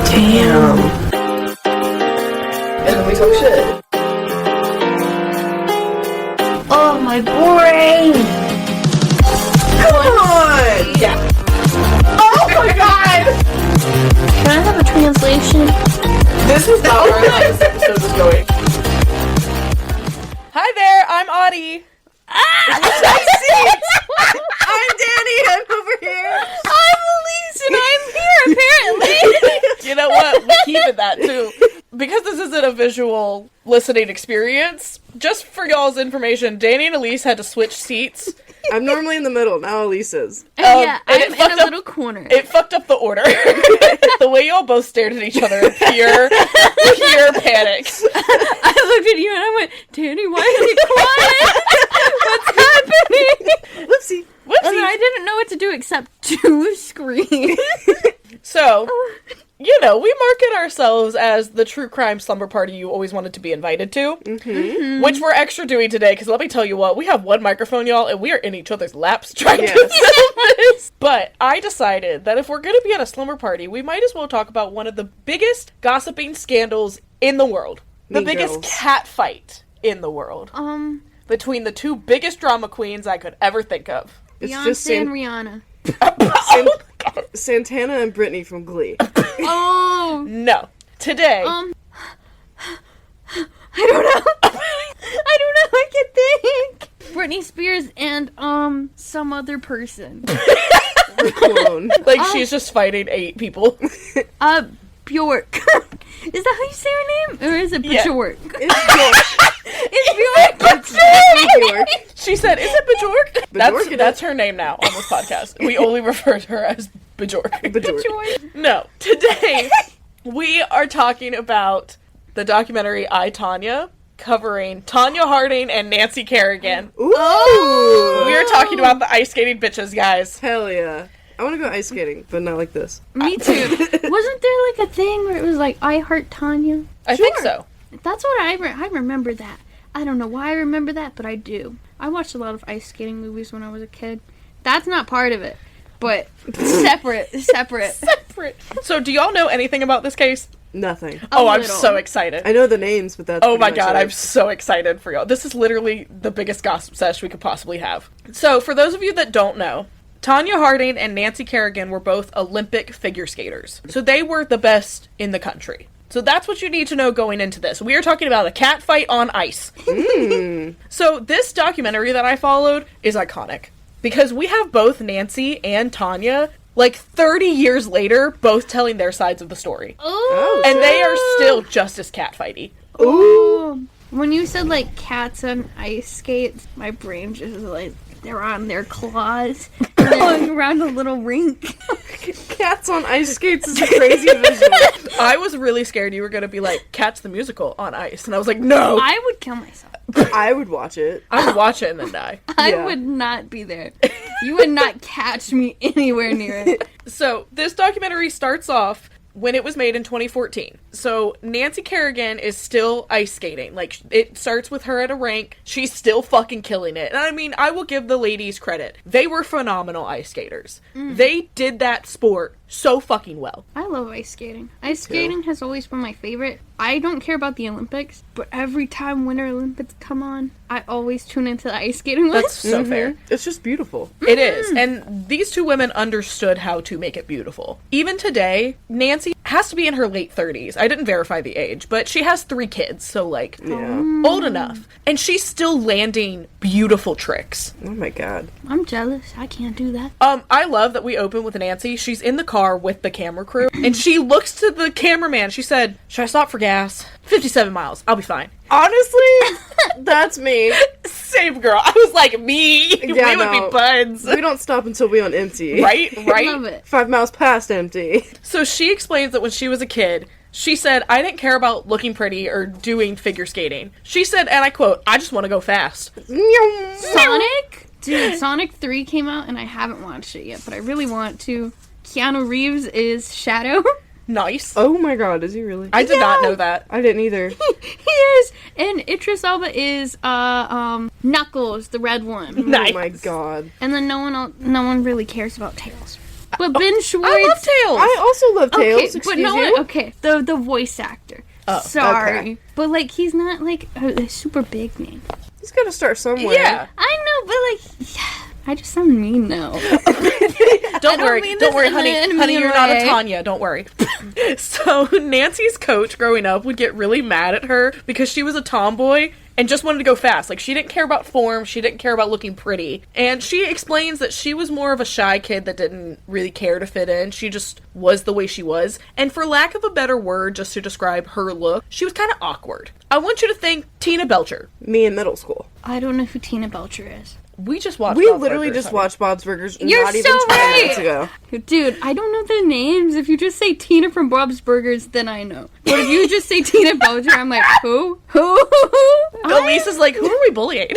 Damn. And then we talk shit. Oh, my brain! Come on! Yeah. Oh my god! Can I have a translation? This is not where this episode is going. Hi there, I'm Audie. I'm Danny, I'm over here. I'm Elise, and I'm here, apparently. You know what? We keep it that, too. Because this isn't a visual listening experience, just for y'all's information, Danny and Elise had to switch seats. I'm normally in the middle, now Elise is. Yeah, and I'm in a little corner. It fucked up the order. The way y'all both stared at each other in pure panic. I looked at you and I went, Danny, why are you quiet? What's happening? Whoopsie. And I didn't know what to do except to scream. So, you know, we market ourselves as the true crime slumber party you always wanted to be invited to. Mm-hmm. Which we're extra doing today, because let me tell you what, we have one microphone, y'all, and we are in each other's laps trying to film this. But I decided that if we're going to be at a slumber party, we might as well talk about one of the biggest gossiping scandals in the world. The biggest cat fight in the world. Between the two biggest drama queens I could ever think of. It's Beyonce just and Rihanna. Santana and Brittany from Glee. Oh. No. Today. I don't know. I don't know. I can think. Britney Spears and, some other person. Like, she's just fighting 8 people. Bjork. Is that how you say her name? Or is it Bjork? It's Bjork. It's Bjork. It's Bjork. She said, is it Bjork? Bjork That's her name now on this podcast. We only refer to her as Bjork. Bjork. No. Today, we are talking about the documentary I, Tonya, covering Tonya Harding and Nancy Kerrigan. Ooh. Oh. We are talking about the ice skating bitches, guys. Hell yeah. I want to go ice skating, but not like this. Me too. Wasn't there like a thing where it was like, I Heart Tonya? I think so. That's what I remember that. I don't know why I remember that, but I do. I watched a lot of ice skating movies when I was a kid. That's not part of it, but separate. So do y'all know anything about this case? Nothing. I'm so excited. I know the names, but that's oh my god, I'm so excited for y'all. This is literally the biggest gossip sesh we could possibly have. So for those of you that don't know, Tonya Harding and Nancy Kerrigan were both Olympic figure skaters. So they were the best in the country. So that's what you need to know going into this. We are talking about a cat fight on ice. So this documentary that I followed is iconic. Because we have both Nancy and Tonya, like 30 years later, both telling their sides of the story. Oh. And they are still just as catfighty. Ooh. When you said, like, cats on ice skates, my brain just, like, they're on their claws, going around a little rink. Cats on ice skates is a crazy visual. I was really scared you were going to be like, Cats the Musical on ice. And I was like, no. I would kill myself. I would watch it. I would watch it and then die. I would not be there. You would not catch me anywhere near it. So, this documentary starts off when it was made in 2014. So, Nancy Kerrigan is still ice skating. Like, it starts with her at a rink. She's still fucking killing it. And I mean, I will give the ladies credit. They were phenomenal ice skaters. They did that sport so fucking well. I love ice skating. Ice skating has always been my favorite. I don't care about the Olympics, but every time Winter Olympics come on, I always tune into the ice skating one. That's so fair. It's just beautiful. It is. And these two women understood how to make it beautiful. Even today, Nancy has to be in her late 30s. I didn't verify the age, but she has 3 kids, so like old enough. And she's still landing beautiful tricks. Oh my god. I'm jealous. I can't do that. I love that we open with Nancy. She's in the car with the camera crew, and she looks to the cameraman. She said, "Should I stop for gas? 57 miles. I'll be fine." Honestly, that's me. Same girl. I was like, me. Yeah, we would be buds. We don't stop until we on empty. Right? I love it. 5 miles past empty. So she explains that when she was a kid, she said, I didn't care about looking pretty or doing figure skating. She said, and I quote, I just want to go fast. Sonic? Dude, Sonic 3 came out and I haven't watched it yet, but I really want to. Keanu Reeves is Shadow. Nice. Oh my god, is he really? I did not know that. I didn't either. He is. And Idris Elba is Knuckles, the red one. Nice. Oh my god. And then no one really cares about Tails. But Ben Schwartz... I love Tails! I also love Tails, Okay, excuse but no you. one... Okay, the voice actor. Oh, sorry. okay. But, like, he's not, like, a super big name. He's gotta start somewhere. Yeah. I know, but, like... I just sound mean now. Don't worry, mean don't this worry, in honey. a Honey, mean you're not a way. Tonya. Don't worry. So Nancy's coach growing up would get really mad at her because she was a tomboy and just wanted to go fast. Like, she didn't care about form, she didn't care about looking pretty. And she explains that she was more of a shy kid that didn't really care to fit in. She just was the way she was. And for lack of a better word, just to describe her look, she was kind of awkward. I want you to think Tina Belcher. Me in middle school. I don't know who Tina Belcher is. We just watched We Bob's literally Burgers, just honey. watched Bob's Burgers You're not even so 20 right. minutes ago. Dude, I don't know their names. If you just say Tina from Bob's Burgers, then I know. But if you just say Tina Belcher, I'm like, who? Who? Elise is like, who are we bullying?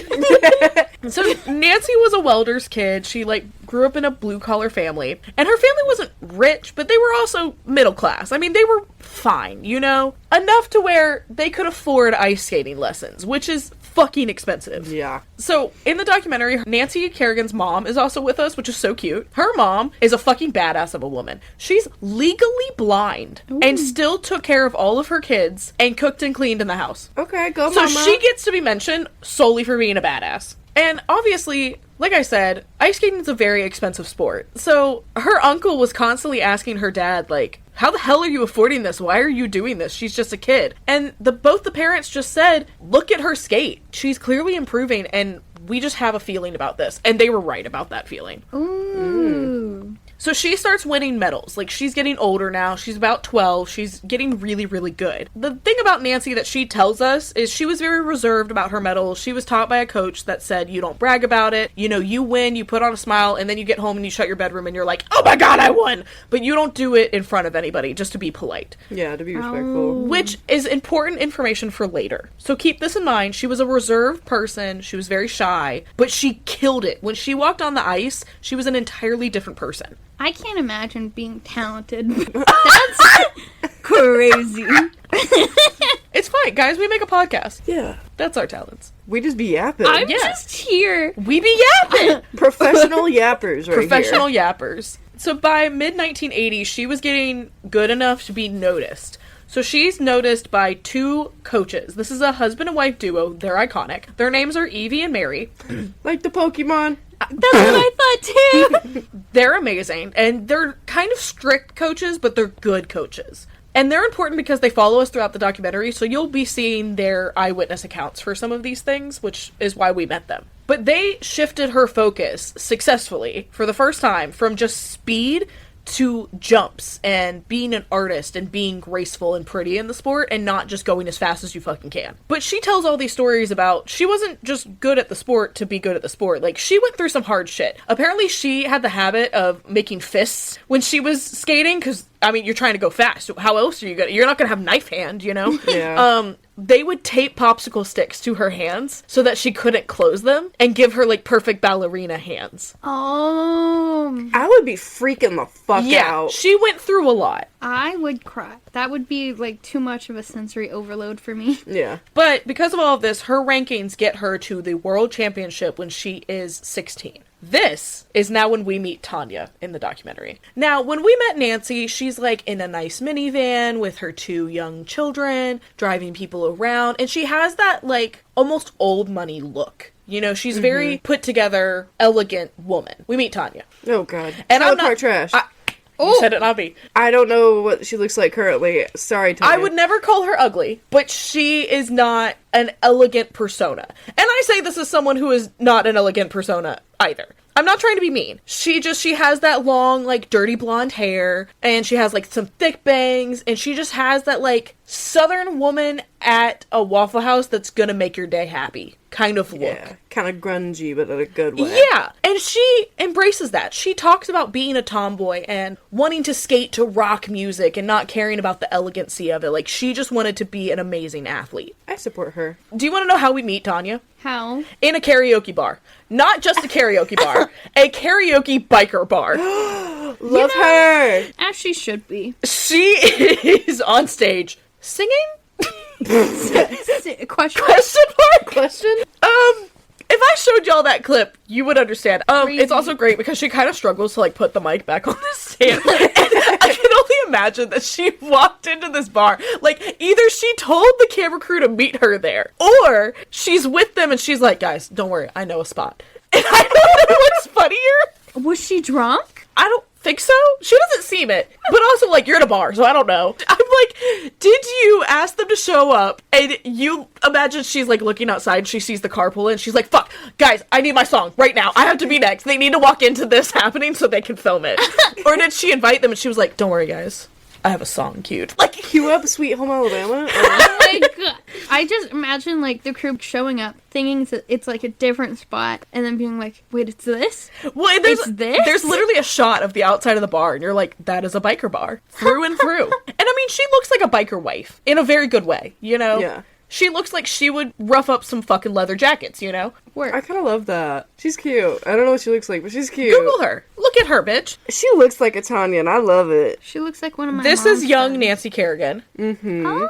So Nancy was a welder's kid. She, like, grew up in a blue-collar family. And her family wasn't rich, but they were also middle class. I mean, they were fine, you know? Enough to where they could afford ice skating lessons, which is fucking expensive. Yeah. So, in the documentary, Nancy Kerrigan's mom is also with us, which is so cute. Her mom is a fucking badass of a woman. She's legally blind and still took care of all of her kids and cooked and cleaned in the house. Okay, go So mama. she gets to be mentioned solely for being a badass. And obviously, like I said, ice skating is a very expensive sport. So her uncle was constantly asking her dad, like, how the hell are you affording this? Why are you doing this? She's just a kid. And both the parents just said, look at her skate. She's clearly improving, and we just have a feeling about this. And they were right about that feeling. Ooh. So she starts winning medals. Like, she's getting older now. She's about 12. She's getting really, really good. The thing about Nancy that she tells us is she was very reserved about her medals. She was taught by a coach that said, you don't brag about it. You know, you win, you put on a smile, and then you get home and you shut your bedroom and you're like, oh my god, I won! But you don't do it in front of anybody, just to be polite. Yeah, to be respectful. Which is important information for later. So keep this in mind. She was a reserved person. She was very shy, but she killed it. When she walked on the ice, she was an entirely different person. I can't imagine being talented. That's crazy. It's fine, guys. We make a podcast. Yeah. That's our talents. We just be yapping. I'm Yeah. just here. We be yapping. Professional yappers right Professional here. yappers. So by mid-1980s, she was getting good enough to be noticed. So she's noticed by two coaches. This is a husband and wife duo. They're iconic. Their names are Evie and Mary. Like the Pokemon. That's what I thought too. They're amazing. And they're kind of strict coaches, but they're good coaches. And they're important because they follow us throughout the documentary, so you'll be seeing their eyewitness accounts for some of these things, which is why we met them. But they shifted her focus successfully for the first time from just speed to jumps and being an artist and being graceful and pretty in the sport and not just going as fast as you fucking can. But she tells all these stories about she wasn't just good at the sport to be good at the sport. Like, she went through some hard shit. Apparently she had the habit of making fists when she was skating because, I mean, you're trying to go fast. So how else are you gonna... You're not gonna have knife hand, you know? Yeah. They would tape popsicle sticks to her hands so that she couldn't close them and give her, like, perfect ballerina hands. Oh, I would be freaking the fuck out. She went through a lot. I would cry. That would be like too much of a sensory overload for me. Yeah. But because of all of this, her rankings get her to the world championship when she is 16. This is now when we meet Tonya in the documentary. Now, when we met Nancy, she's like in a nice minivan with her two young children, driving people around, and she has that like almost old money look. You know, she's very put together, elegant woman. We meet Tonya. Oh god. And Trailer I'm not- Park Trash. You said it, not me. I don't know what she looks like currently. Sorry, Tonya. I would never call her ugly, but she is not an elegant persona. And I say this as someone who is not an elegant persona either. I'm not trying to be mean. She has that long, like, dirty blonde hair, and she has, like, some thick bangs, and she just has that, like, southern woman at a Waffle House that's gonna make your day happy kind of look. Yeah. Kind of grungy, but in a good way. Yeah, and she embraces that. She talks about being a tomboy and wanting to skate to rock music and not caring about the elegancy of it. Like, she just wanted to be an amazing athlete. I support her. Do you want to know how we meet Tonya? How? In a karaoke bar. Not just a karaoke bar, a karaoke biker bar. Love her! As she should be. She is on stage singing? Question? Question mark? Question? If I showed y'all that clip, you would understand. Crazy. It's also great because she kind of struggles to like put the mic back on the stand. And I can only imagine that she walked into this bar. Like, either she told the camera crew to meet her there, or she's with them and she's like, guys, don't worry, I know a spot. And I don't know what's funnier. Was she drunk? I don't think so. She doesn't seem it. But also, like, you're at a bar, so I don't know. I'm like, did you ask them to show up? And you imagine she's, like, looking outside and she sees the car pull in. She's like, fuck, guys, I need my song right now. I have to be next. They need to walk into this happening so they can film it. Or did she invite them and she was like, don't worry, guys, I have a song queued. Like, Cue up Sweet Home Alabama. Oh my god. I just imagine, like, the crew showing up, thinking it's, like, a different spot, and then being like, wait, it's this? well, and there's, It's this? there's literally a shot of the outside of the bar, and you're like, that is a biker bar. Through and through. And I mean, she looks like a biker wife. In a very good way, you know? Yeah. She looks like she would rough up some fucking leather jackets, you know? I kind of love that. She's cute. I don't know what she looks like, but she's cute. Google her. Look at her, bitch. She looks like a Tonya, and I love it. She looks like one of my This mom's is young friends. Nancy Kerrigan. Oh.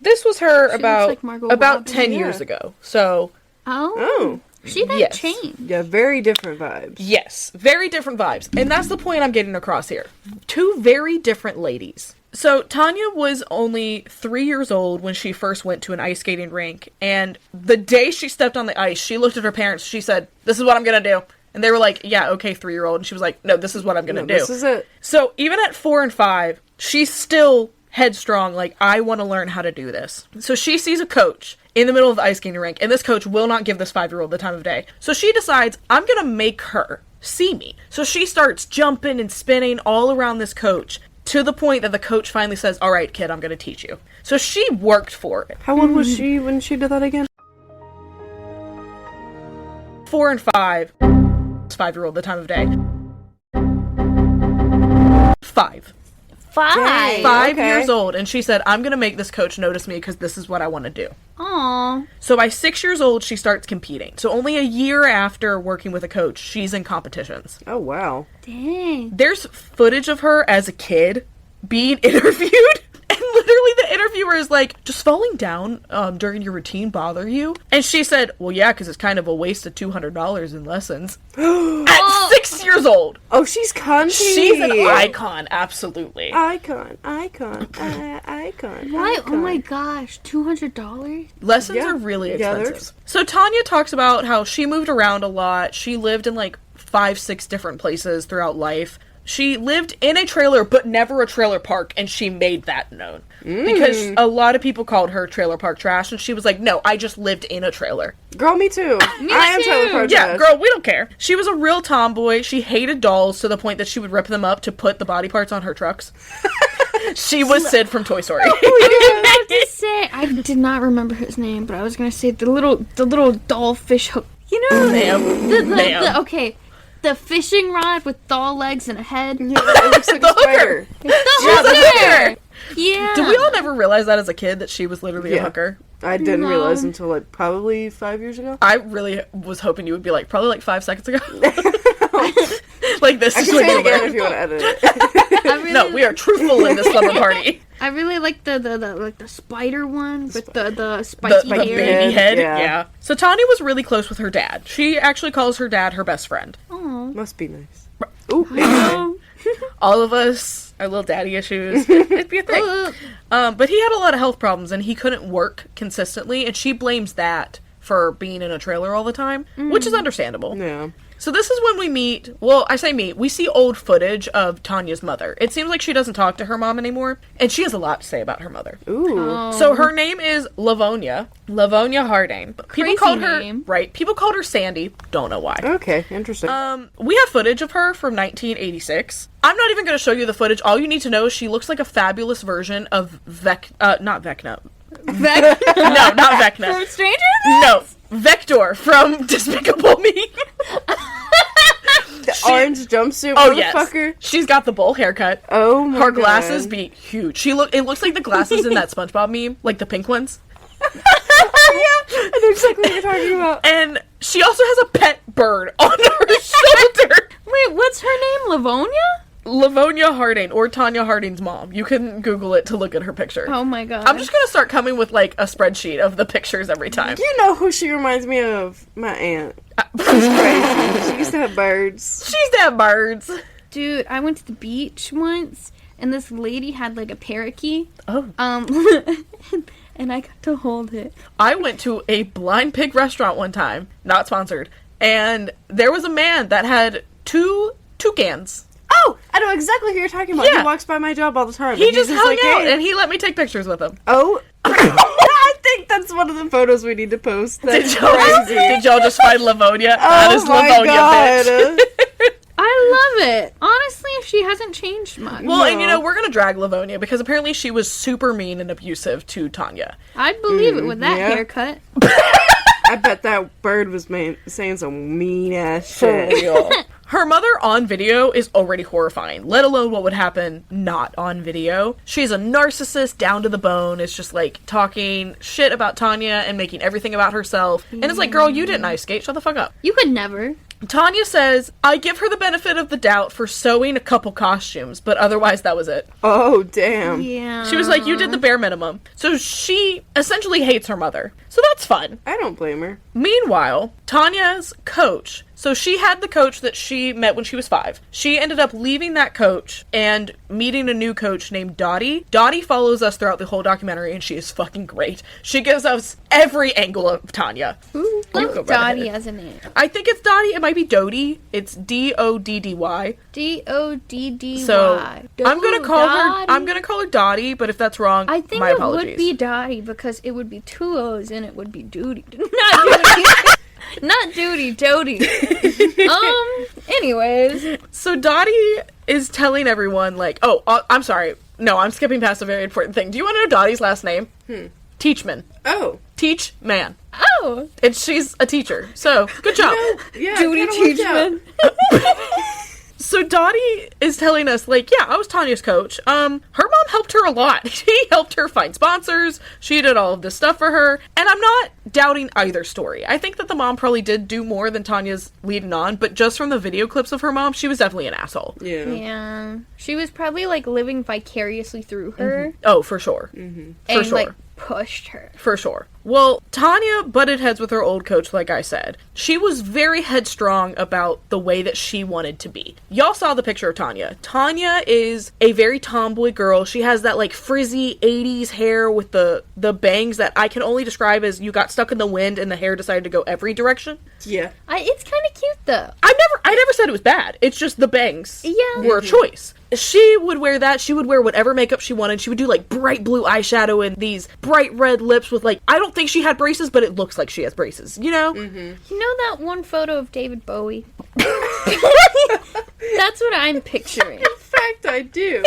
This was her She about looks like Margot about Robbie. 10 Yeah. years ago. So, Oh. She didn't Yes. change. Yeah, very different vibes. yes, very different vibes. And that's the point I'm getting across here. Two very different ladies. So, Tonya was only 3 years old when she first went to an ice skating rink. And the day she stepped on the ice, she looked at her parents. She said, this is what I'm going to do. And they were like, yeah, okay, 3-year-old. And she was like, no, this is what I'm going to No, do. this is it. So even at 4 and 5, she's still headstrong, like, I want to learn how to do this. So she sees a coach in the middle of the ice skating rink, and this coach will not give this 5-year-old the time of day. So she decides, I'm going to make her see me. So she starts jumping and spinning all around this coach, to the point that the coach finally says, all right, kid, I'm going to teach you. So she worked for it. How old was she when she did that again? 4 and 5, 5-year-old the time of day. 5. 5. 5 Okay. years old, and she said, I'm going to make this coach notice me because this is what I want to do. Aw. So by 6 years old, she starts competing. So only a year after working with a coach, she's in competitions. Oh, wow. Dang. There's footage of her as a kid being interviewed, and literally the interviewer is like, does falling down during your routine bother you? And she said, well, yeah, because it's kind of a waste of $200 in lessons. At 6 years old. Oh, she's cunty. She's an icon, absolutely. Icon. Why? Icon. Oh my gosh. $200? Lessons Yeah. are really Yeah, expensive. So Tonya talks about how she moved around a lot. She lived in like 5-6 different places throughout life. She lived in a trailer, but never a trailer park, and she made that known. Because a lot of people called her trailer park trash, and she was like, no, I just lived in a trailer. Girl, me too. I am too. trailer park Yeah, trash. girl, we don't care. She was a real tomboy. She hated dolls to the point that she would rip them up to put the body parts on her trucks. She was Sid from Toy Story. I have to say, I did not remember his name, but I was gonna say the little doll fish hook. You know, Ma'am. the okay, the fishing rod with doll legs and a head. Yeah, it looks like a spider. The hooker. hooker. Yeah. Did we all never realize that as a kid, that she was literally a Yeah. hooker? I didn't No. realize until like probably 5 years ago. I really was hoping you would be like, probably like 5 seconds ago. Like, this I is can what say it you again learned. if you want to edit it. I really, No, we are truthful in this slumber party. I really like the like the spider one with the The spiky baby hair. head. Yeah. Yeah. So Tonya was really close with her dad. She actually calls her dad her best friend. Aw. Must be nice. Ooh. Oh. All of us, our little daddy issues, it'd be a thing. But he had a lot of health problems and he couldn't work consistently, and she blames that for being in a trailer all the time, which is understandable. Yeah. So this is when we meet, well, I say meet, we see old footage of Tanya's mother. It seems like she doesn't talk to her mom anymore, and she has a lot to say about her mother. Ooh. So her name is Lavonia Hardane. Crazy called her, name. right, people called her Sandy, don't know why. Okay, interesting. We have footage of her from 1986. I'm not even going to show you the footage. All you need to know is she looks like a fabulous version of not Vecna. Vec- No, not Vecna. From Stranger No, Vector from Despicable Me. The orange jumpsuit Oh, yes. motherfucker. She's got the bowl haircut. Oh my Her god. glasses be huge. It looks like the glasses in that SpongeBob meme, like the pink ones. I know exactly what you're talking about. And she also has a pet bird on her shoulder. Wait, what's her name? Livonia? Livonia Harding, or Tonya Harding's mom. You can Google it to look at her picture. Oh my god. I'm just gonna start coming with, like, a spreadsheet of the pictures every time. You know who she reminds me of? My aunt. She's crazy. She used to have birds. She used to have birds. Dude, I went to the beach once, and this lady had, like, a parakeet. Oh. And I got to hold it. I went to a blind pig restaurant one time, not sponsored, and there was a man that had 2 toucans. Oh, I know exactly who you're talking about. Yeah. He walks by my job all the time. He and just he's hung like, out, "Hey." and he let me take pictures with him. Oh. I think that's one of the photos we need to post. That's crazy. Did y'all just find Livonia? That is Oh my Livonia, God. bitch. I love it. Honestly, she hasn't changed much. Well, No. and you know, we're gonna drag Livonia because apparently she was super mean and abusive to Tanya. I'd believe it with that yeah. haircut. I bet that bird was saying some mean ass For shit. real. Her mother on video is already horrifying, let alone what would happen not on video. She's a narcissist down to the bone. It's just like talking shit about Tanya and making everything about herself. And it's like, girl, you didn't ice skate. Shut the fuck up. You could never. Tanya says, I give her the benefit of the doubt for sewing a couple costumes, but otherwise that was it. Oh, damn. Yeah. She was like, you did the bare minimum. So she essentially hates her mother. So that's fun. I don't blame her. Meanwhile, Tanya's coach, so she had the coach that she met when she was 5. She ended up leaving that coach and meeting a new coach named Dottie. Dottie follows us throughout the whole documentary, and she is fucking great. She gives us every angle of Tanya. Ooh, You like go right Dottie ahead. as a name. I think it's Dottie. It might be Dodie. It's Doddy. Doddy. So I'm gonna call her. I'm gonna call her Dottie. But if that's wrong, I think my it apologies. would be Dottie because it would be 2 O's and it would be Duty. Not Duty. Not Duty. Dodie. Anyways. So Dottie is telling everyone, like, I'm sorry. No, I'm skipping past a very important thing. Do you want to know Dottie's last name? Teachman. Oh. Teach man. Oh. And she's a teacher. So, good job. Yeah, Duty kinda worked out. So Dottie is telling us, like, yeah, I was Tanya's coach. Her mom helped her a lot. She helped her find sponsors. She did all of this stuff for her. And I'm not doubting either story. I think that the mom probably did do more than Tanya's leading on, but just from the video clips of her mom, she was definitely an asshole. Yeah. Yeah. She was probably like living vicariously through her. Oh, for sure. And For sure. like pushed her. For sure. Well, Tanya butted heads with her old coach, like I said. She was very headstrong about the way that she wanted to be. Y'all saw the picture of Tanya. Tanya is a very tomboy girl. She has that, like, frizzy 80s hair with the bangs that I can only describe as you got stuck in the wind and the hair decided to go every direction. Yeah. It's kind of cute though. I never said it was bad. It's just the bangs Yeah. were a choice. She would wear that. She would wear whatever makeup she wanted. She would do, like, bright blue eyeshadow and these bright red lips with, like, I don't think she had braces, but it looks like she has braces, you know? You know that one photo of David Bowie? That's what I'm picturing. In fact, I do.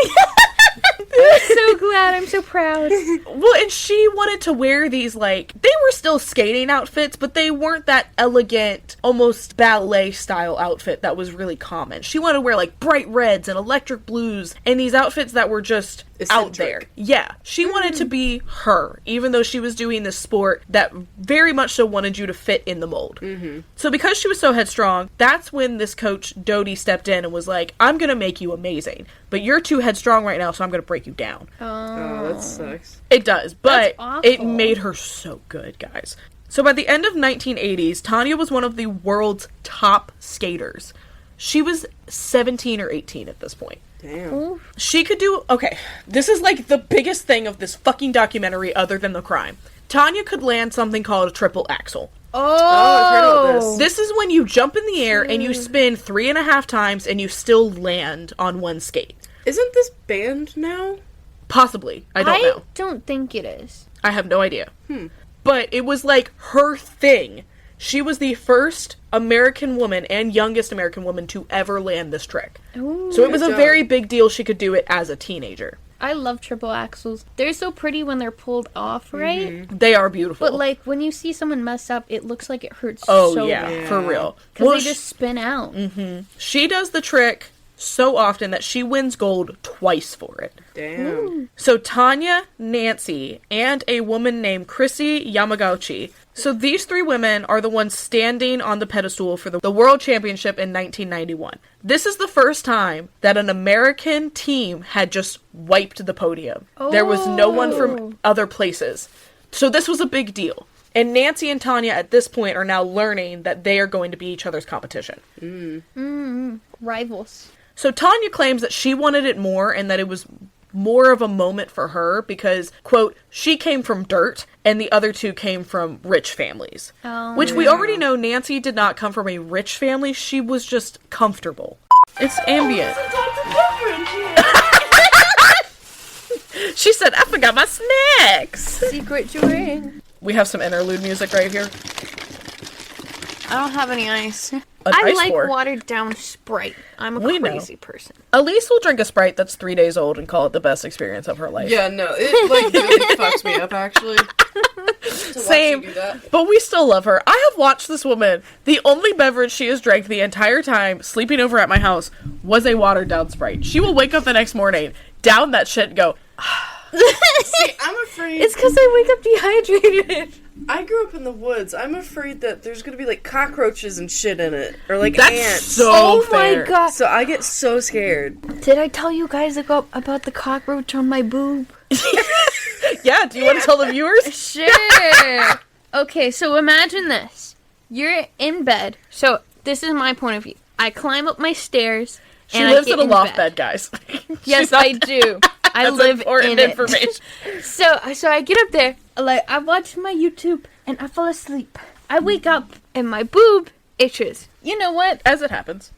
I'm so glad. I'm so proud. Well, and she wanted to wear these, like, they were still skating outfits, but they weren't that elegant, almost ballet-style outfit that was really common. She wanted to wear, like, bright reds and electric blues and these outfits that were just out there. Eccentric. Yeah. She wanted to be her, even though she was doing this sport that very much so wanted you to fit in the mold. So because she was so headstrong, that's when this coach, Dodie, stepped in and was like, I'm gonna make you amazing, but you're too headstrong right now, so I'm gonna break you down. Oh, that sucks. It does, but That's it awful. made her so good, guys. So by the end of 1980s, Tanya was one of the world's top skaters. She was 17 or 18 at this point. Damn. She could do... Okay, this is like the biggest thing of this fucking documentary other than the crime. Tanya could land something called a triple axel. I've heard about this. This is when you jump in the air and you spin 3.5 times and you still land on one skate. Isn't this banned now? Possibly. I don't know. don't think it is. I have no idea. But it was like her thing. She was the first American woman and youngest American woman to ever land this trick. Ooh. So it was a Good job. very big deal she could do it as a teenager. I love triple axels. They're so pretty when they're pulled off, right? They are beautiful. But like when you see someone mess up, it looks like it hurts oh so yeah, bad. for real. Because they just spin out. she does the trick so often that she wins gold twice for it. Damn. So Tonya, Nancy, and a woman named Chrissy Yamaguchi. So these 3 women are the ones standing on the pedestal for the World Championship in 1991. This is the first time that an American team had just wiped the podium. There was no one from other places. So this was a big deal. And Nancy and Tonya at this point are now learning that they are going to be each other's competition. Rivals. So Tonya claims that she wanted it more and that it was more of a moment for her because, quote, she came from dirt and the other 2 came from rich families. Which we already know Nancy did not come from a rich family. She was just comfortable. It's ambient. She said, I forgot my snacks. Secret drink. We have some interlude music right here. I don't have any ice. I like watered down Sprite. I'm a crazy person. Elise will drink a Sprite that's 3 days old and call it the best experience of her life. Yeah, no, it like really fucks me up actually. Same, but we still love her. I have watched this woman. The only beverage she has drank the entire time sleeping over at my house was a watered down Sprite. She will wake up the next morning, down that shit and go... See, I'm afraid... It's because I wake up dehydrated. I grew up in the woods. I'm afraid that there's gonna be like cockroaches and shit in it. Or like That's ants. so fair. My god. So I get so scared. Did I tell you guys about the cockroach on my boob? Yeah, do you want to tell the viewers? Sure. Okay, so imagine this. You're in bed. So this is my point of view. I climb up my stairs. She lives in a loft bed, guys. Yes, I do. I live in information. it. So I get up there, like I watch my YouTube, and I fall asleep. I wake up, and my boob itches. You know what? As it happens.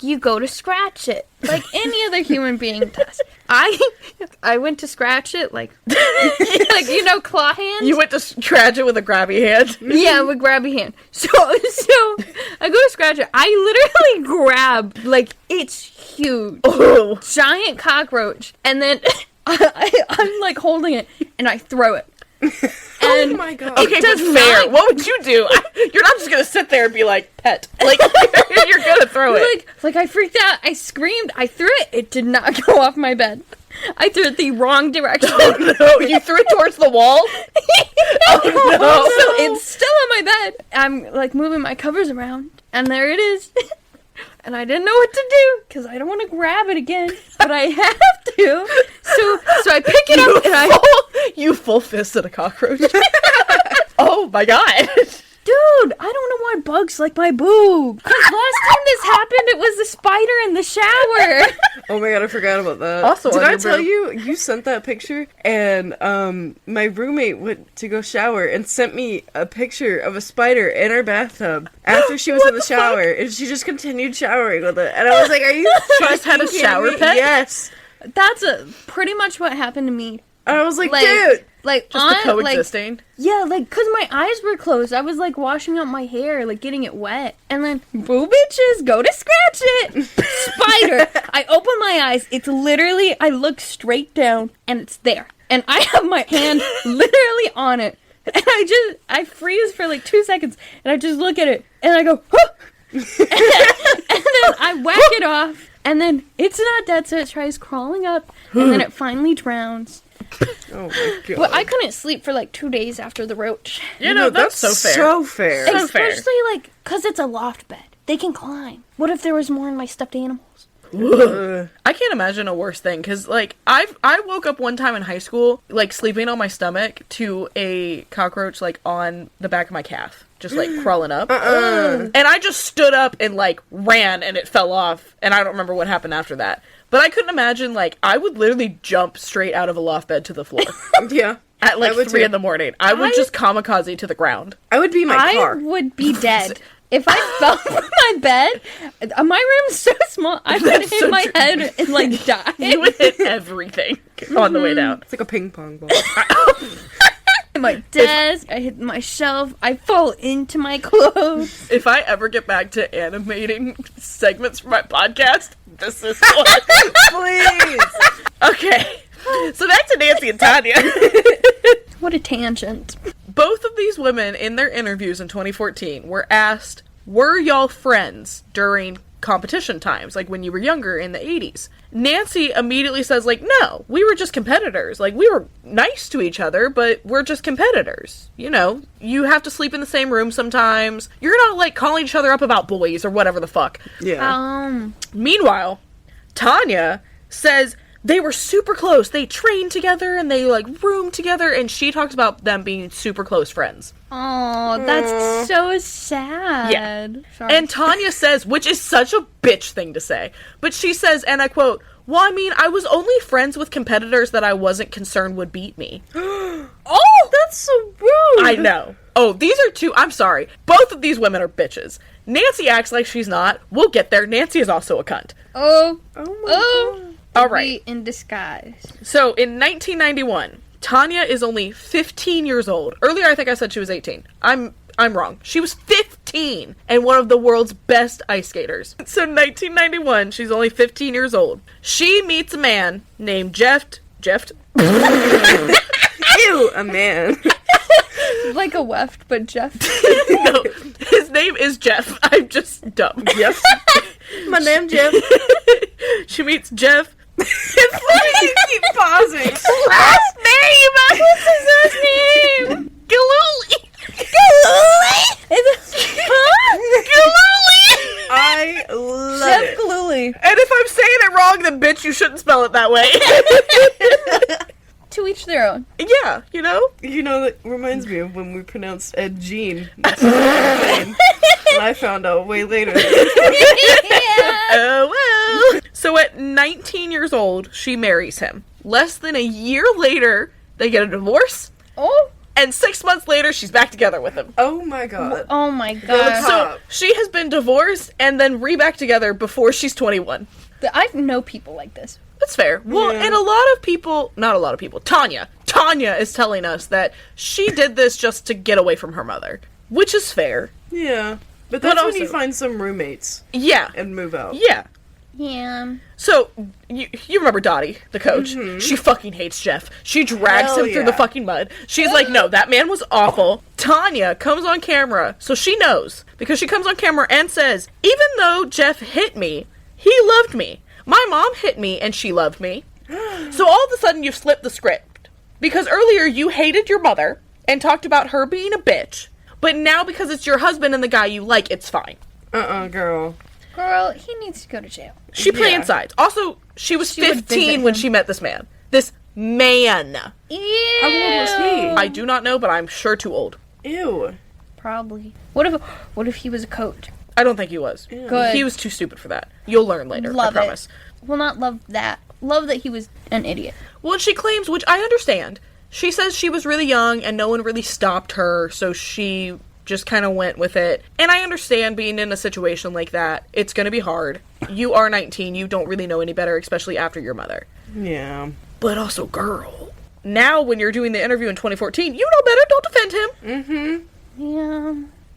You go to scratch it, like any other human being does. I went to scratch it, like claw hands. You went to scratch it with a grabby hand. Yeah, with grabby hand. So I go to scratch it. I literally grab, like, it's huge, giant cockroach, and then I'm like holding it, and I throw it. And oh my god. Okay, but fair. What would you do? You're not just gonna sit there and be like, pet. Like, you're gonna throw it. Like I freaked out. I screamed. I threw it. It did not go off my bed. I threw it the wrong direction. Oh no, you threw it towards the wall? Oh no. So it's still on my bed. I'm like moving my covers around, and there it is. And I didn't know what to do, because I don't want to grab it again, but I have to. So I pick it up, and You full-fisted a cockroach? Oh my god. Dude, I don't know why bugs like my boob. Because last time this happened, it was the spider in the shower. Oh my god, I forgot about that. Also, did I tell you, you sent that picture, and my roommate went to go shower and sent me a picture of a spider in our bathtub after she was in the shower, and she just continued showering with it. And I was like, are you just had a shower pet? Yes. That's pretty much what happened to me. And I was like, dude. Like, just the coexisting? Like, yeah, like, because my eyes were closed. I was, like, washing out my hair, like, getting it wet. And then, boo bitches, go to scratch it. Spider. I open my eyes. It's literally, I look straight down, and it's there. And I have my hand literally on it. And I freeze for, like, 2 seconds. And I just look at it. And I go, huh! and then I whack it off. And then it's not dead, so it tries crawling up. And then it finally drowns. Oh my god. But I couldn't sleep for like 2 days after the roach. You know, that's so fair. So fair. So fair. Especially like, because it's a loft bed. They can climb. What if there was more in my stuffed animals? I can't imagine a worse thing, because, like, I woke up one time in high school, like, sleeping on my stomach to a cockroach, like, on the back of my calf. Just, like, crawling up. And I just stood up and, like, ran, and it fell off, and I don't remember what happened after that. But I couldn't imagine, like, I would literally jump straight out of a loft bed to the floor. Yeah. At, like, 3 in the morning. I would just kamikaze to the ground. I would be in my car. I would be dead. If I fell from my bed, my room's so small, I would hit my head and, like, die. You would hit everything on the way down. It's like a ping pong ball. My desk, I hit my shelf, I fall into my clothes. If I ever get back to animating segments for my podcast, this is one. Please! Okay, so back to Nancy and Tonya. What a tangent. Both of these women, in their interviews in 2014, were asked, were y'all friends during competition times, like when you were younger in the 80s. Nancy immediately says, like, no, we were just competitors. Like, we were nice to each other, but we're just competitors. You know, you have to sleep in the same room sometimes. You're not, like, calling each other up about boys or whatever the fuck. Yeah. Meanwhile, Tonya says they were super close. They trained together and they, like, roomed together, and she talks about them being super close friends. Oh, that's so sad. Yeah. Sorry. And Tonya says, which is such a bitch thing to say, but she says, and I quote, well, I mean, I was only friends with competitors that I wasn't concerned would beat me. Oh, that's so rude. I know. Oh, these are two, I'm sorry. Both of these women are bitches. Nancy acts like she's not. We'll get there. Nancy is also a cunt. Oh my God. All right. In disguise. So, in 1991, Tonya is only 15 years old. Earlier, I think I said she was 18. I'm wrong. She was 15 and one of the world's best ice skaters. So, 1991, she's only 15 years old. She meets a man named Jeff. Ew, a man. Like a weft, but Jeff. No, his name is Jeff. I'm just dumb. Jeff. My name Jeff. She meets Jeff. It's funny you keep pausing. Last name! What's his last name? Galooly. Galooly! I love Jeff it. Galooly. And if I'm saying it wrong, then bitch, you shouldn't spell it that way. To each their own. Yeah, you know? You know, that reminds me of when we pronounced Ed Gein. That's what I'm saying. And I found out way later. Oh, well. So at 19 years old, she marries him. Less than a year later, they get a divorce. Oh. And 6 months later, she's back together with him. Oh my god. Oh my Go god. So she has been divorced and then re-back together before she's 21. I know people like this. That's fair. Well, Yeah. and a lot of people, not a lot of people, Tonya is telling us that she did this just to get away from her mother, which is fair. Yeah. But But that's when you also- find some roommates Yeah. and move out. Yeah. Yeah. So, you remember Dottie, the coach? She fucking hates Jeff. She drags Hell him through the yeah. fucking mud. She's like, no, that man was awful. Tonya comes on camera, so she knows. Because she comes on camera and says, even though Jeff hit me, he loved me. My mom hit me and she loved me. So all of a sudden you've flipped the script. Because earlier you hated your mother and talked about her being a bitch. But now because it's your husband and the guy you like, it's fine. Girl. Girl, he needs to go to jail. She playing Yeah. sides. Also, she was She would 15 visit when him. she met this man. This man. Ew. How old was he? I do not know, but I'm sure too old. Ew. Probably. What if he was a coach? I don't think he was. Good. He was too stupid for that. You'll learn later, Love I promise. it. Well, not love that. Love that he was an idiot. Well, and she claims, which I understand, she says she was really young and no one really stopped her, so she just kind of went with it. And I understand being in a situation like that. It's going to be hard. You are 19. You don't really know any better, especially after your mother. Yeah. But also, girl, now when you're doing the interview in 2014, you know better. Don't defend him. Yeah.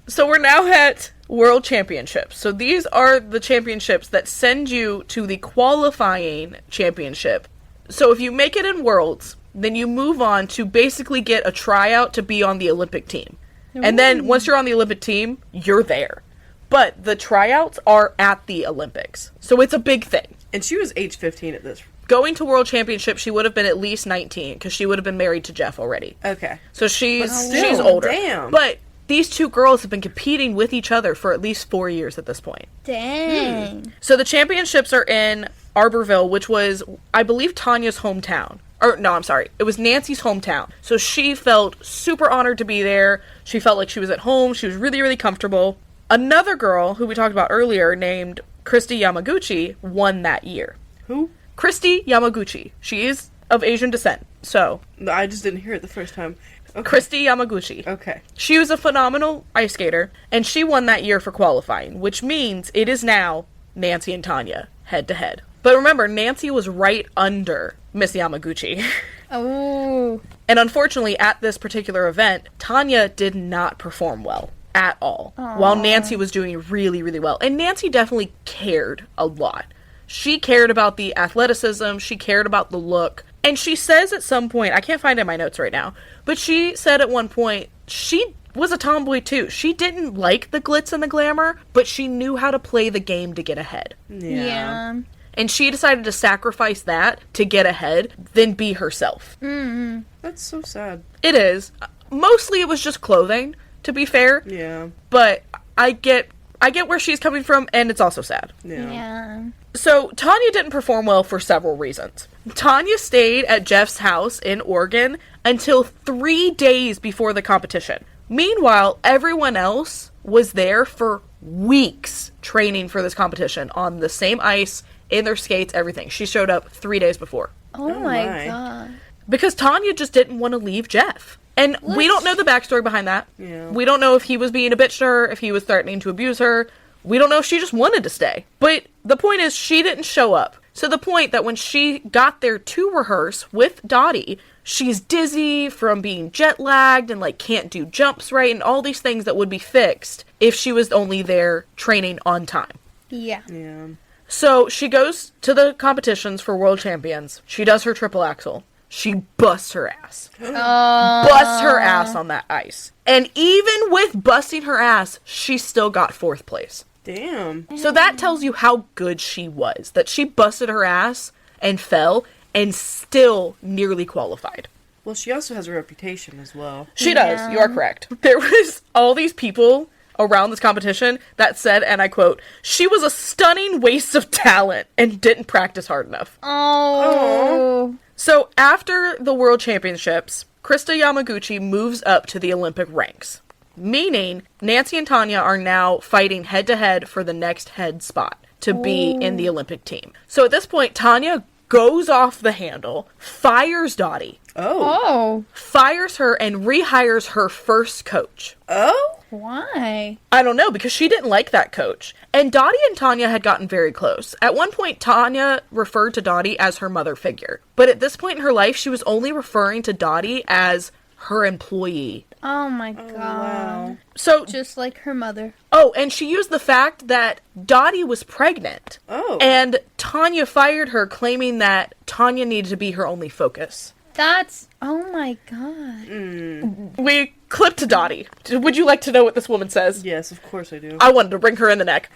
So we're now at World Championships. So these are the championships that send you to the qualifying championship. So if you make it in Worlds, then you move on to basically get a tryout to be on the Olympic team. And then once you're on the Olympic team, you're there. But the tryouts are at the Olympics. So it's a big thing. And she was age 15 at this. Going to World Championship, she would have been at least 19 because she would have been married to Jeff already. Okay. So she's still, older. damn. But these two girls have been competing with each other for at least 4 years at this point. Dang. So the championships are in Arborville, which was, I believe, Tanya's hometown. Or, no, I'm sorry. It was Nancy's hometown. So she felt super honored to be there. She felt like she was at home. She was really, really comfortable. Another girl, who we talked about earlier, named Christy Yamaguchi, won that year. Who? Christy Yamaguchi. She is of Asian descent. So, No, I just didn't hear it the first time. Okay. Christy Yamaguchi. Okay. She was a phenomenal ice skater, and she won that year for qualifying, which means it is now Nancy and Tonya, head to head. But remember, Nancy was right under Miss Yamaguchi. Oh. And unfortunately, at this particular event, Tonya did not perform well at all, while Nancy was doing really, really well. And Nancy definitely cared a lot. She cared about the athleticism, she cared about the look, and she says at some point, I can't find it in my notes right now, but she said at one point, she was a tomboy too. She didn't like the glitz and the glamour, but she knew how to play the game to get ahead. Yeah. And she decided to sacrifice that to get ahead, then be herself. Mm-hmm. That's so sad. It is. Mostly it was just clothing, to be fair. Yeah. But I get where she's coming from, and it's also sad. Yeah. So, Tonya didn't perform well for several reasons. Tonya stayed at Jeff's house in Oregon until 3 days before the competition. Meanwhile, everyone else was there for weeks training for this competition on the same ice, in their skates, everything. She showed up 3 days before. Oh my god. Because Tonya just didn't want to leave Jeff. And we don't know the backstory behind that. Yeah. We don't know if he was being a bitch to her, if he was threatening to abuse her. We don't know if she just wanted to stay. But the point is, she didn't show up. So the point that when she got there to rehearse with Dottie, she's dizzy from being jet lagged and like can't do jumps right and all these things that would be fixed if she was only there training on time. Yeah. Yeah. So she goes to the competitions for world champions. She does her triple axel. She busts her ass. Busts her ass on that ice. And even with busting her ass, she still got 4th place. Damn. So that tells you how good she was. That she busted her ass and fell and still nearly qualified. Well, she also has a reputation as well. She does. You are correct. There was all these people around this competition that said, and I quote, "She was a stunning waste of talent and didn't practice hard enough." Oh. So after the World Championships, Krista Yamaguchi moves up to the Olympic ranks, meaning Nancy and Tonya are now fighting head-to-head for the next head spot to be in the Olympic team. So at this point, Tonya goes off the handle, fires Dottie, fires her, and rehires her first coach. Oh? Why? I don't know, because she didn't like that coach. And Dottie and Tonya had gotten very close. At one point, Tonya referred to Dottie as her mother figure. But at this point in her life, she was only referring to Dottie as her employee. Oh my god. Wow. So, Just like her mother. oh, and she used the fact that Dottie was pregnant. Oh. And Tonya fired her, claiming that Tonya needed to be her only focus. That's... Oh my god. We clip to Dottie. Would you like to know what this woman says? Yes, of course I do. I wanted to bring her in the neck.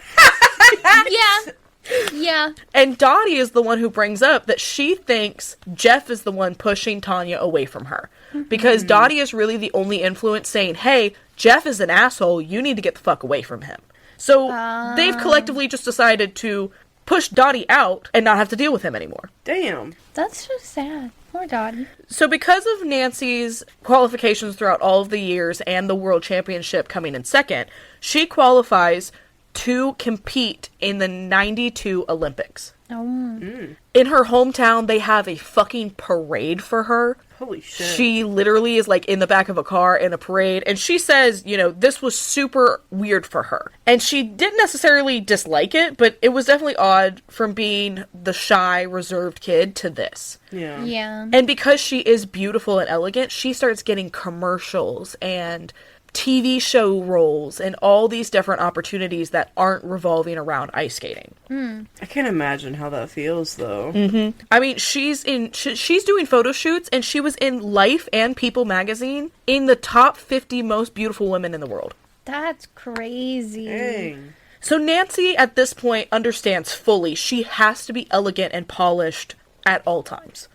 Yeah. Yeah. And Dottie is the one who brings up that she thinks Jeff is the one pushing Tonya away from her. Because Dottie is really the only influence saying, hey, Jeff is an asshole, you need to get the fuck away from him. So they've collectively just decided to push Dottie out and not have to deal with him anymore. Damn. That's so sad. Poor Dottie. So because of Nancy's qualifications throughout all of the years and the World Championship coming in second, she qualifies to compete in the 92 Olympics. Oh. In her hometown, they have a fucking parade for her. Holy shit. She literally is like in the back of a car in a parade, and she says, you know, this was super weird for her. And she didn't necessarily dislike it, but it was definitely odd from being the shy, reserved kid to this. Yeah. Yeah. And because she is beautiful and elegant, she starts getting commercials and TV show roles and all these different opportunities that aren't revolving around ice skating. I can't imagine how that feels, though. I mean, she's doing photo shoots, and she was in Life and People magazine in the top 50 most beautiful women in the world. That's crazy. Dang. So Nancy, at this point, understands fully she has to be elegant and polished at all times.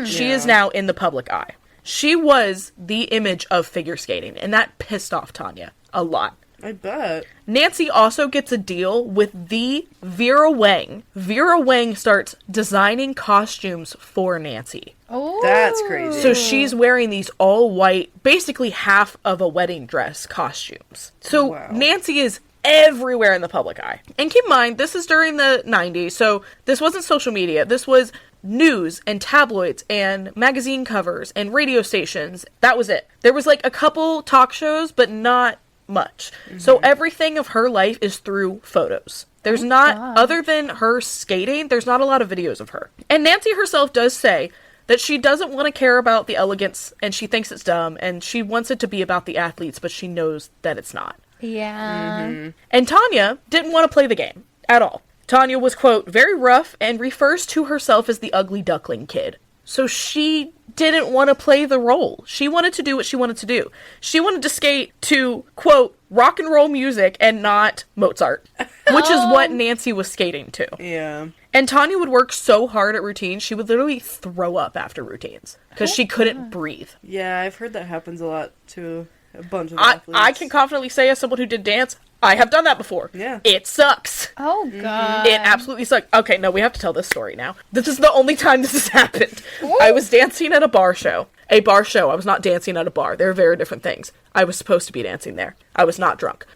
She is now in the public eye. She was the image of figure skating, and that pissed off Tonya a lot. I bet. Nancy also gets a deal with the Vera Wang. Vera Wang starts designing costumes for Nancy. Oh. That's crazy. So she's wearing these all white, basically half of a wedding dress costumes. So Wow. Nancy is everywhere in the public eye. And keep in mind, this is during the 90s, so this wasn't social media. This was news and tabloids and magazine covers and radio stations. That was it. There was like a couple talk shows, but not much. So everything of her life is through photos. There's not, other than her skating, there's not a lot of videos of her. And Nancy herself does say that she doesn't want to care about the elegance, and she thinks it's dumb, and she wants it to be about the athletes, but she knows that it's not. Yeah. And Tonya didn't want to play the game at all. Tonya was, quote, very rough and refers to herself as the ugly duckling kid. So she didn't want to play the role. She wanted to do what she wanted to do. She wanted to skate to, quote, rock and roll music and not Mozart, which is what Nancy was skating to. Yeah. And Tonya would work so hard at routines, she would literally throw up after routines because she couldn't breathe. Yeah, I've heard that happens a lot to a bunch of athletes. I can confidently say, as someone who did dance, I have done that before. Yeah. It sucks. Oh, God. It absolutely sucks. Okay, no, we have to tell this story now. This is the only time this has happened. I was dancing at a bar show. A bar show. I was not dancing at a bar. They're very different things. I was supposed to be dancing there. I was not drunk.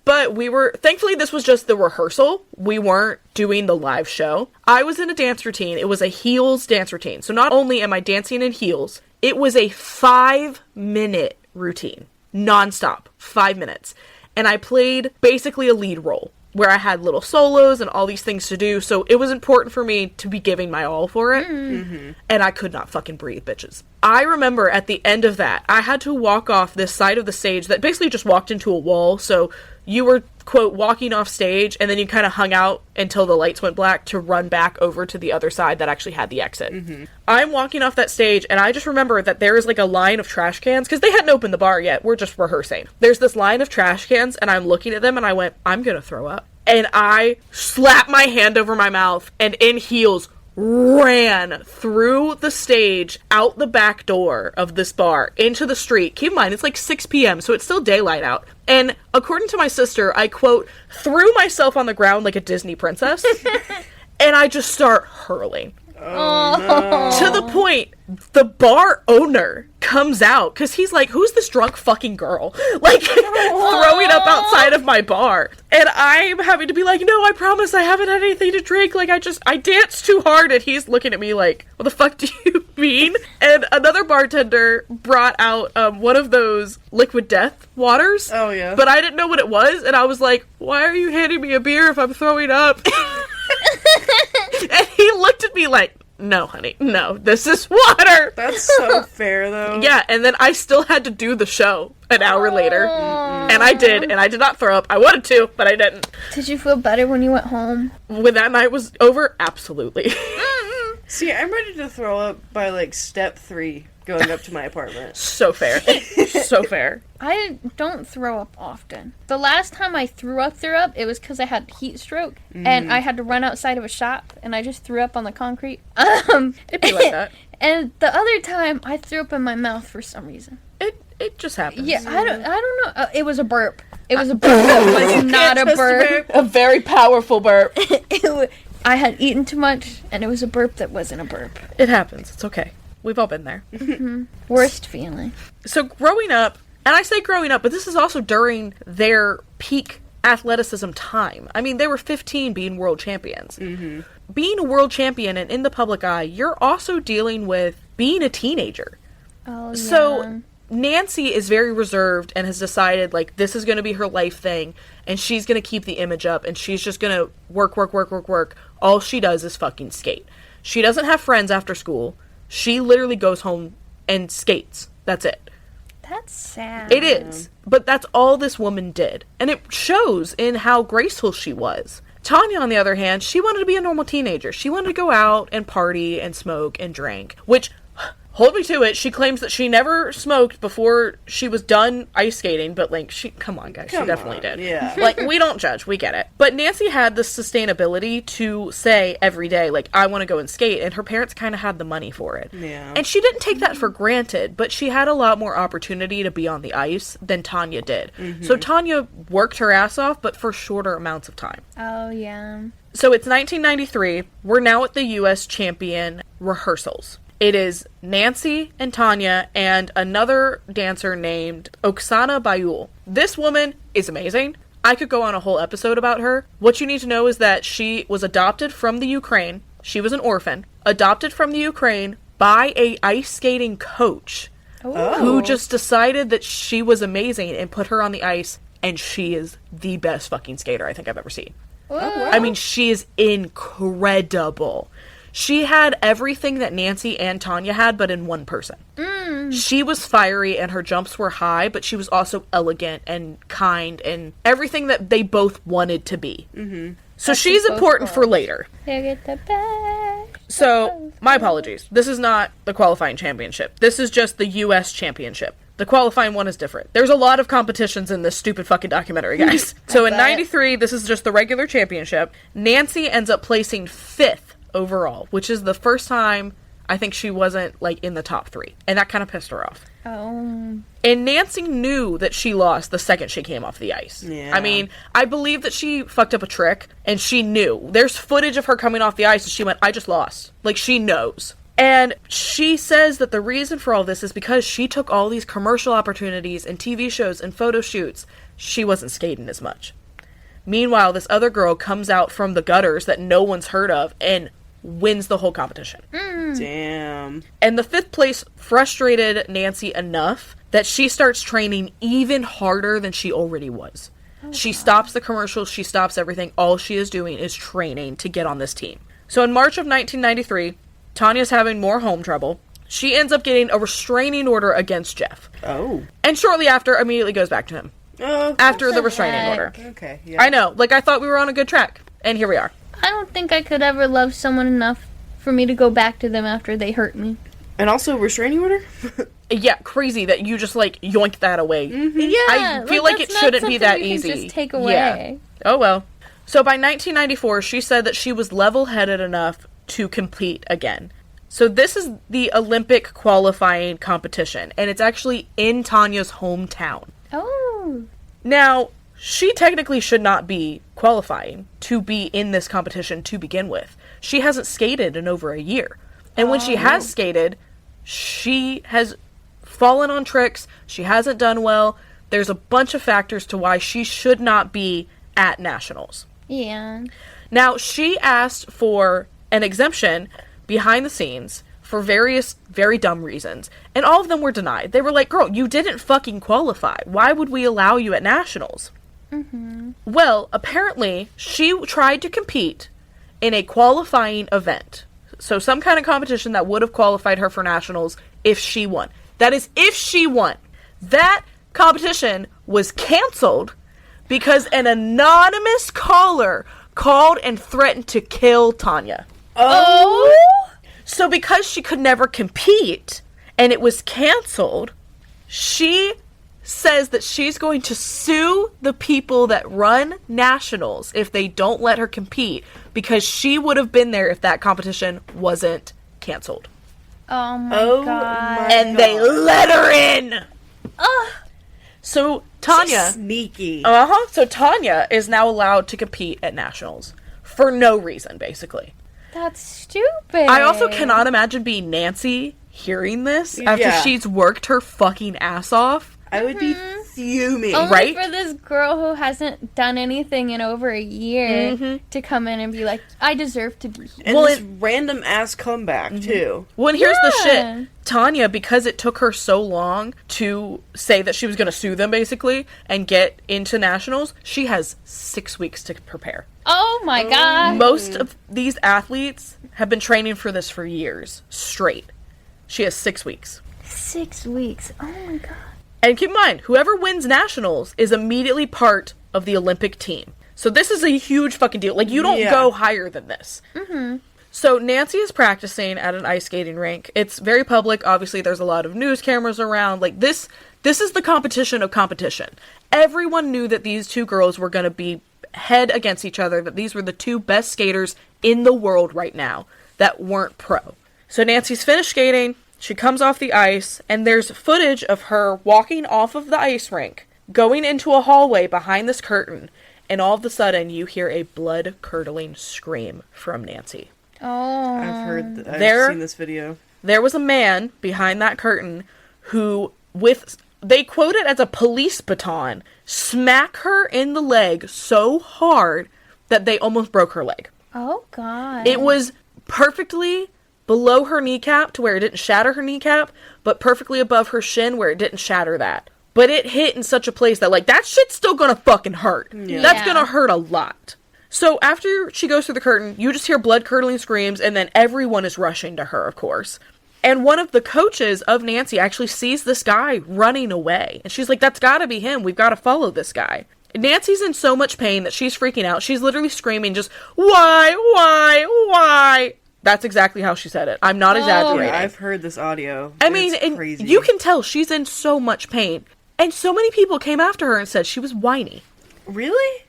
But we were, thankfully this was just the rehearsal. We weren't doing the live show. I was in a dance routine. It was a heels dance routine. So not only am I dancing in heels, it was a 5-minute routine. Non-stop. 5 minutes. And I played basically a lead role where I had little solos and all these things to do. So it was important for me to be giving my all for it. Mm-hmm. And I could not fucking breathe, bitches. I remember at the end of that, I had to walk off this side of the stage that basically just walked into a wall. So you were, quote, walking off stage, and then you kind of hung out until the lights went black to run back over to the other side that actually had the exit. Mm-hmm. I'm walking off that stage, and I just remember that there is like a line of trash cans, because they hadn't opened the bar yet. We're just rehearsing. There's this line of trash cans, and I'm looking at them, and I went, I'm gonna throw up. And I slapped my hand over my mouth, and in heels, ran through the stage, out the back door of this bar, into the street. Keep in mind, it's like 6 p.m., so it's still daylight out. And according to my sister, I, quote, threw myself on the ground like a Disney princess, and I just start hurling. Oh, no. To the point, the bar owner comes out, because he's like, who's this drunk fucking girl? Like, throwing up outside of my bar. And I'm having to be like, no, I promise I haven't had anything to drink. Like, I danced too hard. And he's looking at me like, what the fuck do you mean? And another bartender brought out one of those liquid death waters. Oh, yeah. But I didn't know what it was. And I was like, why are you handing me a beer if I'm throwing up? And he looked at me like, no, honey, no, this is water. That's so fair, though. Yeah, and then I still had to do the show an hour later. And I did, and I did not throw up. I wanted to, but I didn't. Did you feel better when you went home? When that night was over, absolutely. See, I'm ready to throw up by, like, step 3 going up to my apartment. So fair. So fair. I don't throw up often. The last time I threw up, it was because I had heat stroke, and I had to run outside of a shop, and I just threw up on the concrete. It'd be like that. And the other time, I threw up in my mouth for some reason. It just happens. Yeah, I don't know. It was a burp. It was a burp that was not a burp. A very powerful burp. I had eaten too much, and it was a burp that wasn't a burp. It happens. It's okay. We've all been there. Mm-hmm. Worst feeling. So growing up, and I say growing up, but this is also during their peak athleticism time. I mean, they were 15 being world champions. Mm-hmm. Being a world champion and in the public eye, you're also dealing with being a teenager. Oh, yeah. So Nancy is very reserved and has decided, like, this is going to be her life thing, and she's going to keep the image up, and she's just going to work. All she does is fucking skate. She doesn't have friends after school. She literally goes home and skates. That's it. That's sad. It is. But that's all this woman did. And it shows in how graceful she was. Tonya, on the other hand, she wanted to be a normal teenager. She wanted to go out and party and smoke and drink, which, hold me to it, she claims that she never smoked before she was done ice skating, but, like, come on, guys, she definitely did. Yeah. Like, we don't judge, we get it. But Nancy had the sustainability to say every day, like, I want to go and skate, and her parents kind of had the money for it. Yeah. And she didn't take that for granted, but she had a lot more opportunity to be on the ice than Tonya did. Mm-hmm. So Tonya worked her ass off, but for shorter amounts of time. Oh, yeah. So it's 1993. We're now at the U.S. champion rehearsals. It is Nancy and Tonya and another dancer named Oksana Bayul. This woman is amazing. I could go on a whole episode about her. What you need to know is that she was adopted from the Ukraine. She was an orphan. Adopted from the Ukraine by a ice skating coach who just decided that she was amazing and put her on the ice, and she is the best fucking skater I think I've ever seen. Oh, wow. I mean, she is incredible. She had everything that Nancy and Tonya had, but in one person. She was fiery and her jumps were high, but she was also elegant and kind and everything that they both wanted to be. Mm-hmm. So she's important for later. They get the bag. So, my apologies. This is not the qualifying championship. This is just the U.S. championship. The qualifying one is different. There's a lot of competitions in this stupid fucking documentary, guys. So in 93, this is just the regular championship. Nancy ends up placing 5th overall, which is the first time I think she wasn't, like, in the top 3. And that kind of pissed her off. Oh. And Nancy knew that she lost the second she came off the ice. Yeah. I mean, I believe that she fucked up a trick, and she knew. There's footage of her coming off the ice, and she went, I just lost. Like, she knows. And she says that the reason for all this is because she took all these commercial opportunities and TV shows and photo shoots. She wasn't skating as much. Meanwhile, this other girl comes out from the gutters that no one's heard of and wins the whole competition. Damn. And the 5th place frustrated Nancy enough that she starts training even harder than she already was. She stops the commercials, she stops everything. All she is doing is training to get on this team. So in March of 1993, Tonya's having more home trouble. She ends up getting a restraining order against Jeff. Oh. And shortly after, immediately goes back to him. Oh. After the restraining order. Okay, yeah. I know. Like, I thought we were on a good track. And here we are. I don't think I could ever love someone enough for me to go back to them after they hurt me. And also restraining order? Yeah, crazy that you just, like, yoinked that away. Yeah. I feel like it shouldn't be that easy. Just take away. Yeah. Oh, well. So by 1994, she said that she was level-headed enough to compete again. So this is the Olympic qualifying competition, and it's actually in Tonya's hometown. Oh. Now, she technically should not be qualifying to be in this competition to begin with. She hasn't skated in over a year. And when she has skated, she has fallen on tricks. She hasn't done well. There's a bunch of factors to why she should not be at nationals. Yeah. Now, she asked for an exemption behind the scenes for various very dumb reasons, and all of them were denied. They were like, girl, you didn't fucking qualify. Why would we allow you at nationals? Well, apparently, she tried to compete in a qualifying event. So some kind of competition that would have qualified her for nationals if she won. That is, if she won. That competition was canceled because an anonymous caller called and threatened to kill Tonya. Oh! So because she could never compete and it was canceled, she says that she's going to sue the people that run nationals if they don't let her compete, because she would have been there if that competition wasn't canceled. Oh my god. And they let her in! Ugh. So Tonya... She's sneaky. So Tonya is now allowed to compete at nationals. For no reason, basically. That's stupid. I also cannot imagine being Nancy hearing this after she's worked her fucking ass off. I would be fuming. Only right? for this girl who hasn't done anything in over a year to come in and be like, I deserve to be here. And Well, this random ass comeback, too. Well, and here's the Yeah. shit. Tanya, because it took her so long to say that she was going to sue them, basically, and get into nationals, she has 6 weeks to prepare. Oh my god. Most of these athletes have been training for this for years, straight. She has 6 weeks. 6 weeks. Oh my god. And keep in mind, whoever wins nationals is immediately part of the Olympic team. So this is a huge fucking deal. Like, you don't go higher than this. So Nancy is practicing at an ice skating rink. It's very public. Obviously, there's a lot of news cameras around. Like, this is the competition of competition. Everyone knew that these two girls were going to be head against each other, that these were the two best skaters in the world right now that weren't pro. So Nancy's finished skating. She comes off the ice, and there's footage of her walking off of the ice rink, going into a hallway behind this curtain, and all of a sudden you hear a blood-curdling scream from Nancy. Oh. I've seen this video. There was a man behind that curtain who, they quote it as a police baton, smack her in the leg so hard that they almost broke her leg. Oh god. It was perfectly below her kneecap to where it didn't shatter her kneecap, but perfectly above her shin where it didn't shatter that. But it hit in such a place that, like, that shit's still gonna fucking hurt. Yeah. That's gonna hurt a lot. So after she goes through the curtain, you just hear blood-curdling screams, and then everyone is rushing to her, of course. And one of the coaches of Nancy actually sees this guy running away. And she's like, that's gotta be him. We've gotta follow this guy. Nancy's in so much pain that she's freaking out. She's literally screaming just, why? That's exactly how she said it. I'm not exaggerating. Yeah, I've heard this audio. I mean, it's and crazy. you can tell she's in so much pain. And so many people came after her and said she was whiny. Really?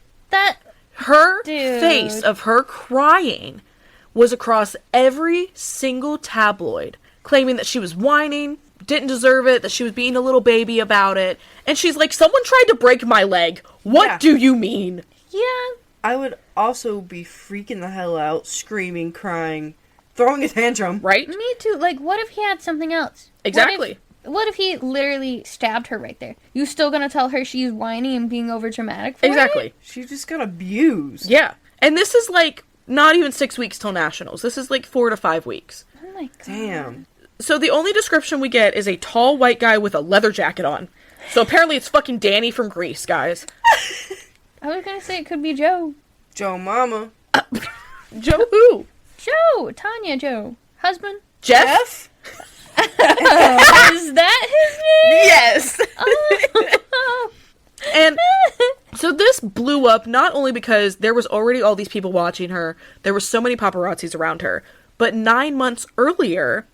Her Dude. face of her crying was across every single tabloid, claiming that she was whining, didn't deserve it, that she was being a little baby about it. And she's like, someone tried to break my leg. What do you mean? Yeah. I would also be freaking the hell out, screaming, crying, throwing a tantrum. Right? Me too. Like, what if he had something else? Exactly. What if he literally stabbed her right there? You still gonna tell her she's whiny and being over dramatic for Exactly. it? She just got abused. Yeah. And this is like not even 6 weeks till nationals. This is like 4 to 5 weeks. Oh my god. Damn. So the only description we get is a tall white guy with a leather jacket on. So apparently it's fucking Danny from Grease, guys. I was gonna say it could be Joe. Joe Mama. Joe who? Joe! Tonya Joe. Husband? Jeff? Is that his name? Yes. Oh. And so this blew up not only because there was already all these people watching her, there were so many paparazzis around her, but 9 months earlier,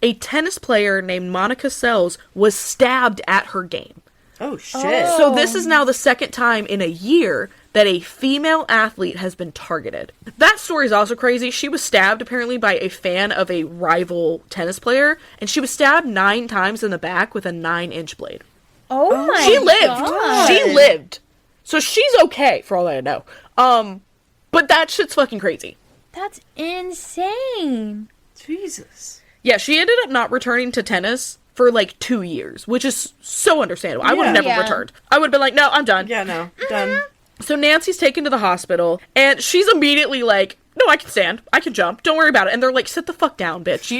a tennis player named Monica Seles was stabbed at her game. Oh, shit. Oh. So this is now the second time in a year that a female athlete has been targeted. That story is also crazy. She was stabbed apparently by a fan of a rival tennis player, and she was stabbed 9 times in the back with a 9-inch blade. Oh my She lived. God. She lived. So she's okay, for all I know. But that shit's fucking crazy. That's insane. Jesus. Yeah, she ended up not returning to tennis for like 2 years, which is so understandable. I would have Yeah. never Yeah. returned. I would have been like, no, I'm done. Yeah, no. Done. So Nancy's taken to the hospital, and she's immediately like, no, I can stand. I can jump. Don't worry about it. And they're like, sit the fuck down, bitch.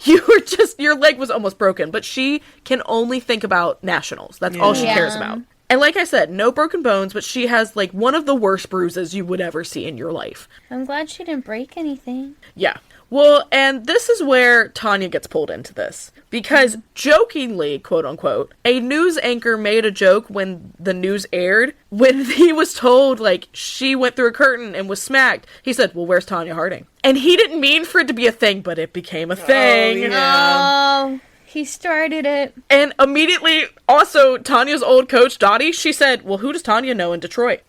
You were just, your leg was almost broken. But she can only think about nationals. That's all she Yeah. cares about. And like I said, no broken bones, but she has like one of the worst bruises you would ever see in your life. I'm glad she didn't break anything. Yeah. Well, and this is where Tonya gets pulled into this. Because jokingly, quote unquote, a news anchor made a joke when the news aired. When he was told, like, she went through a curtain and was smacked, he said, well, where's Tonya Harding? And he didn't mean for it to be a thing, but it became a thing. yeah. Oh, he started it. And immediately, also, Tanya's old coach, Dottie, she said, well, who does Tonya know in Detroit?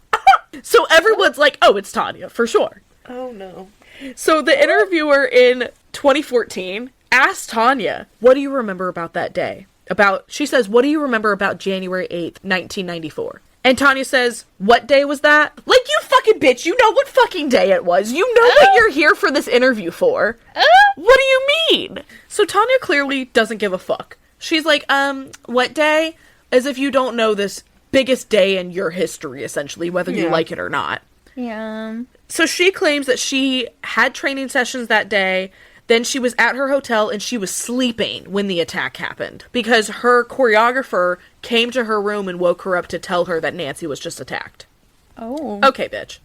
So everyone's like, oh, it's Tonya, for sure. Oh, no. So the interviewer in 2014 asked Tonya, what do you remember about that day? She says, what do you remember about January 8th, 1994? And Tonya says, what day was that? Like, you fucking bitch, you know what fucking day it was. You know what you're here for this interview for. What do you mean? So Tonya clearly doesn't give a fuck. She's like, what day? As if you don't know this biggest day in your history, essentially, whether you Yeah. like it or not. Yeah. So she claims that she had training sessions that day, then she was at her hotel and she was sleeping when the attack happened because her choreographer came to her room and woke her up to tell her that Nancy was just attacked. Oh. Okay, bitch.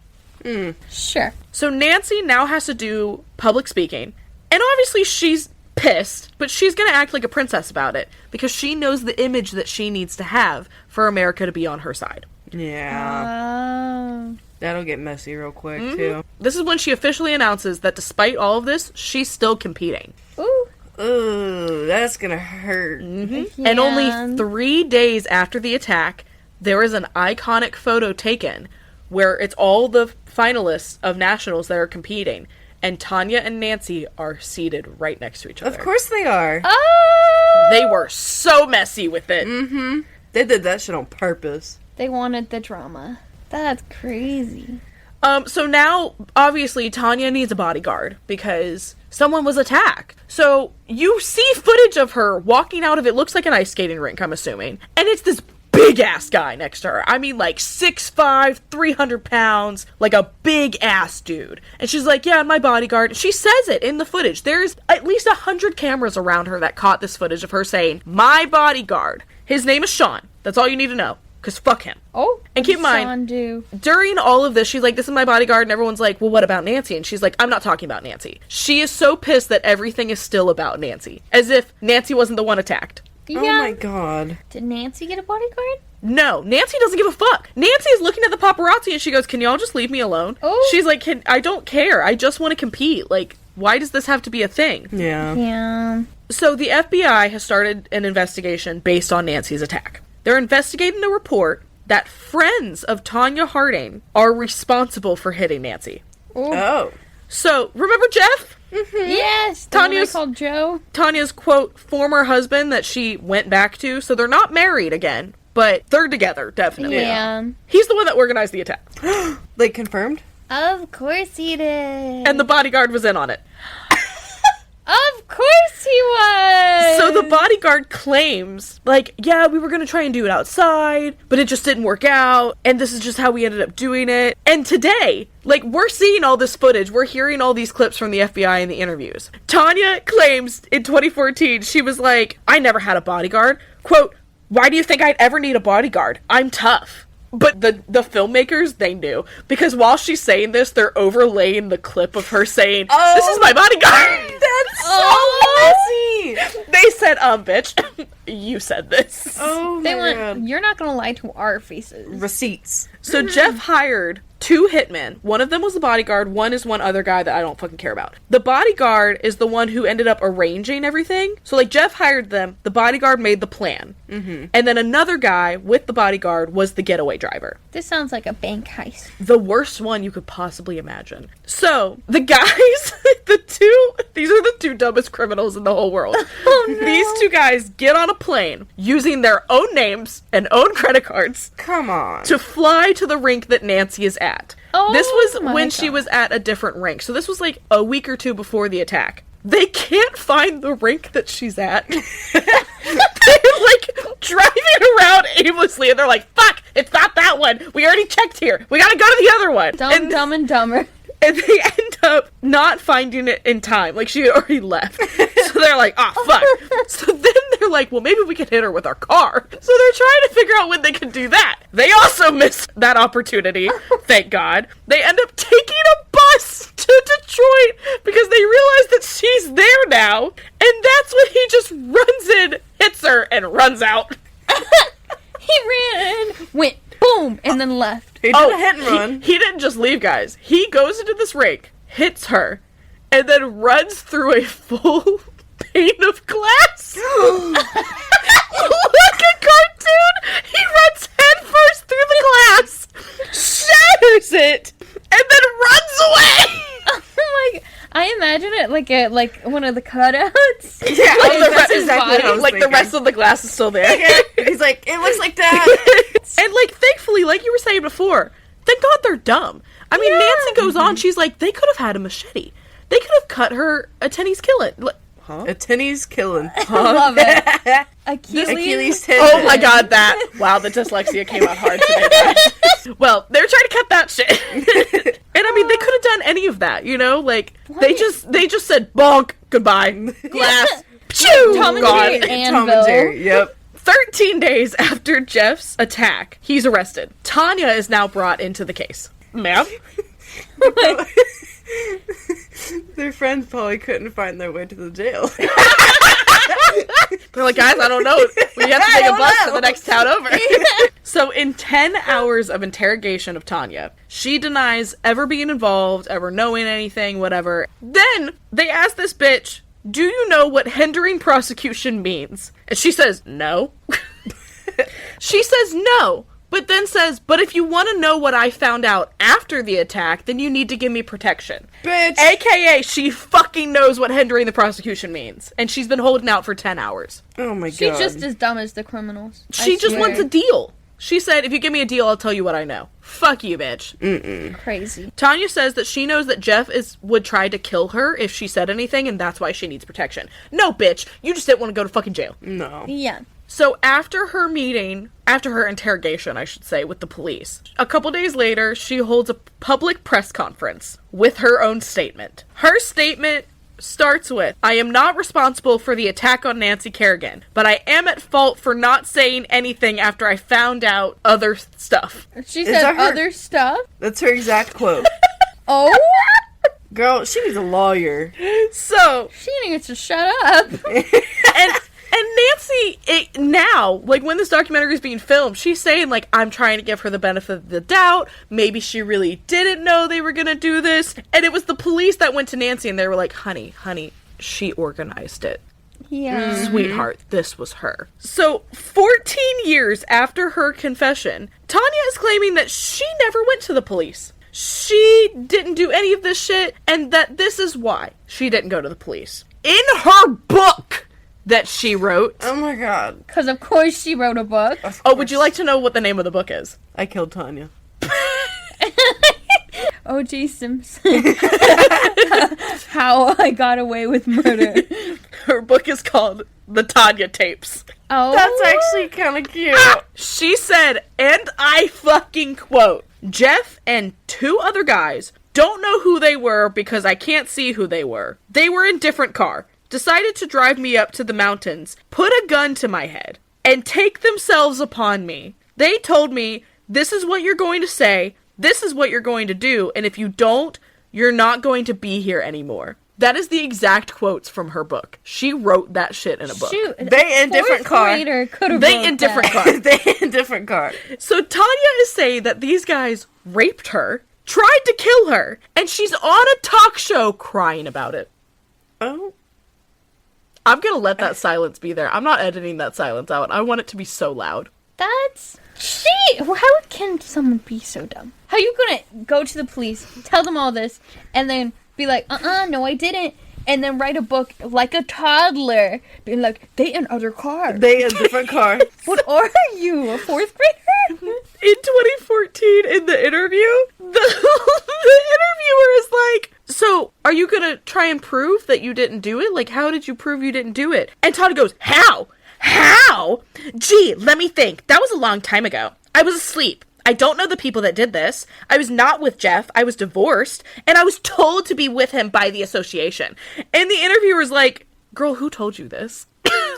Sure. So Nancy now has to do public speaking, and obviously she's pissed, but she's gonna act like a princess about it because she knows the image that she needs to have for America to be on her side. Yeah. Oh. That'll get messy real quick, too. This is when she officially announces that despite all of this, she's still competing. Ooh. Ooh, that's gonna hurt. And only 3 days after the attack, there is an iconic photo taken where it's all the finalists of nationals that are competing, and Tonya and Nancy are seated right next to each other. Of course they are. Oh. They were so messy with it. They did that shit on purpose. They wanted the drama. That's crazy. So now, obviously, Tonya needs a bodyguard because someone was attacked. So you see footage of her walking out of it, looks like an ice skating rink, I'm assuming, and it's this big-ass guy next to her. I mean, like, 6'5", 300 pounds, like a big-ass dude. And she's like, yeah, my bodyguard. She says it in the footage. There's at least 100 cameras around her that caught this footage of her saying, my bodyguard. His name is Sean. That's all you need to know. Because fuck him. Oh. And keep in mind, Sean do. during all of this, she's like, this is my bodyguard, and everyone's like, well, what about Nancy? And she's like, I'm not talking about Nancy. She is so pissed that everything is still about Nancy. As if Nancy wasn't the one attacked. Yeah. Oh my god. Did Nancy get a bodyguard? No, Nancy doesn't give a fuck. Nancy is looking at the paparazzi and she goes, can y'all just leave me alone? Oh. She's like, I don't care. I just want to compete. Like, Why does this have to be a thing? Yeah. Yeah. So the FBI has started an investigation based on Nancy's attack. They're investigating a report that friends of Tonya Harding are responsible for hitting Nancy. Oh. So, remember Jeff? Yes. The one I Tanya's- called Joe. Tanya's, quote, former husband that she went back to. So they're not married again, but they're together, definitely. Yeah. He's the one that organized the attack. Like, confirmed? Of course he did. And the bodyguard was in on it. Of course he was. So the bodyguard claims, like, yeah, we were going to try and do it outside, but it just didn't work out, and this is just how we ended up doing it. And today, like, we're seeing all this footage, we're hearing all these clips from the FBI in the interviews. Tonya claims in 2014, she was like, I never had a bodyguard. Quote, why do you think I'd ever need a bodyguard? I'm tough. But the filmmakers, they knew. Because while she's saying this, they're overlaying the clip of her saying, this is my bodyguard. That's so messy! They said, bitch, you said this. Oh They my went, god. you're not gonna lie to our faces. Receipts. So Jeff hired 2 hitmen. One of them was the bodyguard. One is one other guy that I don't fucking care about. The bodyguard is the one who ended up arranging everything. So, like, Jeff hired them. The bodyguard made the plan. Mm-hmm. And then another guy with the bodyguard was the getaway driver. This sounds like a bank heist. The worst one you could possibly imagine. So, the guys, these are the 2 dumbest criminals in the whole world. Oh, no. These 2 guys get on a plane using their own names and own credit cards Come on. to fly to the rink that Nancy is at. Oh This was my when she God. was at a different rink. So this was like a week or 2 before the attack. They can't find the rink that she's at. They're like driving around aimlessly and they're like, fuck, it's not that one. We already checked here. We gotta go to the other one. Dumb and dumber. And they end up not finding it in time. Like, she had already left. So they're like, fuck. So then they're like, well, maybe we can hit her with our car. So they're trying to figure out when they can do that. They also missed that opportunity, thank God. They end up taking a bus to Detroit because they realize that she's there now. And that's when he just runs in, hits her, and runs out. He ran, went boom, and then left. He did a hit and run. He didn't just leave, guys. He goes into this rink, hits her, and then runs through a full pane of glass. Like a cartoon! He runs headfirst through the glass, shatters it, and then runs away! Oh my god. I imagine it like one of the cutouts. Yeah, Like the that's re- exactly what I was like the thinking. rest of the glass is still there. He's like, it looks like that. And, like, thankfully, like you were saying before, thank God they're dumb. I mean, Nancy goes on, she's like, they could have had a machete. They could have cut her a tenny's killing. A tinny's killing. I love it. Achilles tendon. Oh my god, that. Wow, the dyslexia came out hard today, guys. Well, they're trying to cut that shit. And I mean, they could have done any of that, you know? Like, they just said, bonk, goodbye, glass, pew, Tom and gone. Jerry. Tom Anvil. and Jerry, yep. 13 days after Jeff's attack, he's arrested. Tonya is now brought into the case. Ma'am? Their friends probably couldn't find their way to the jail. They're like, guys, I don't know. We have to take a bus to the next town over. So in 10 hours of interrogation of Tonya, she denies ever being involved, ever knowing anything, whatever. Then they ask this bitch, do you know what hindering prosecution means? And she says, no. She says no, but then says, but if you want to know what I found out after the attack, then you need to give me protection. Bitch. AKA, she fucking knows what hindering the prosecution means. And she's been holding out for 10 hours. Oh my god. She's just as dumb as the criminals. She I just swear. wants a deal. She said, if you give me a deal, I'll tell you what I know. Fuck you, bitch. Crazy. Tonya says that she knows that Jeff would try to kill her if she said anything, and that's why she needs protection. No, bitch. You just didn't want to go to fucking jail. No. Yeah. So after her interrogation, I should say, with the police, a couple days later, she holds a public press conference with her own statement. Her statement starts with, I am not responsible for the attack on Nancy Kerrigan, but I am at fault for not saying anything after I found out other stuff. She that said her? other stuff. That's her exact quote. Oh, Girl, she needs a lawyer. So, she needs to shut up. and Nancy, now, like, when this documentary is being filmed, she's saying, like, I'm trying to give her the benefit of the doubt. Maybe she really didn't know they were gonna do this. And it was the police that went to Nancy and they were like, honey, she organized it. Yeah. Sweetheart, this was her. So, 14 years after her confession, Tonya is claiming that she never went to the police. She didn't do any of this shit, and that this is why she didn't go to the police. In her book that she wrote... Oh my god. Because of course she wrote a book. Oh, would you like to know what the name of the book is? I killed Tonya. O.J. Simpson. How I Got Away with Murder. Her book is called The Tonya Tapes. Oh. That's actually kind of cute. She said, and I fucking quote, Jeff and 2 other guys don't know who they were because I can't see who they were. They were in different car, decided to drive me up to the mountains, put a gun to my head, and take themselves upon me. They told me, this is what you're going to say, this is what you're going to do, and if you don't, you're not going to be here anymore. That is the exact quotes from her book. She wrote that shit in a book. Shoot, They in different car. They in different car. They in different car. So Tonya is saying that these guys raped her, tried to kill her, and she's on a talk show crying about it. Oh. I'm gonna let that silence be there. I'm not editing that silence out. I want it to be so loud. That's... How can someone be so dumb? How you gonna go to the police, tell them all this, and then be like, no I didn't, and then write a book like a toddler, being like, they in other car. They in different car. What are you, a 4th grader? In 2014, in the interview, the interviewer is like, so, are you gonna try and prove that you didn't do it? Like, how did you prove you didn't do it? And Todd goes, how? How? Gee, let me think. That was a long time ago. I was asleep. I don't know the people that did this. I was not with Jeff. I was divorced. And I was told to be with him by the association. And the interviewer's like, girl, who told you this?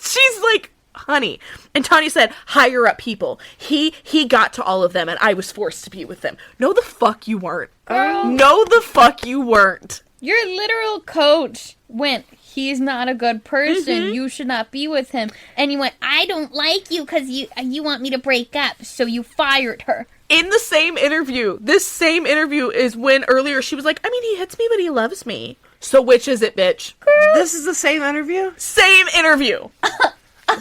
She's like, honey. And Tanya said, higher up people. He got to all of them and I was forced to be with them. No, the fuck you weren't. No, the fuck you weren't. Your literal coach went, he's not a good person. You should not be with him. And you went, I don't like you because you want me to break up. So you fired her. In the same interview, this same interview is when earlier she was like, I mean, he hits me, but he loves me. So which is it, bitch? Girl. This is the same interview? Same interview.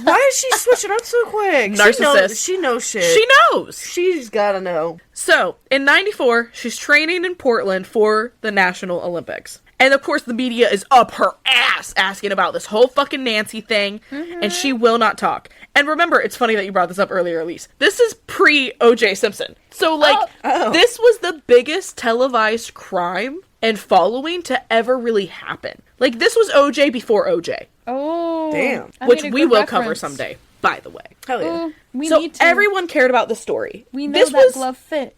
Why is she switching up so quick? Narcissist. She knows shit. She knows. She's gotta know. So, in 94, she's training in Portland for the National Olympics. And of course the media is up her ass asking about this whole fucking Nancy thing, and she will not talk. And remember, it's funny that you brought this up earlier, Elise. This is pre-O.J. Simpson. So, like, this was the biggest televised crime and following to ever really happen. Like, this was O.J. before O.J. Oh. Damn. Which we will cover someday, by the way. Hell yeah. Oh, we So, need to. everyone cared about the story. We know this that was... glove fit.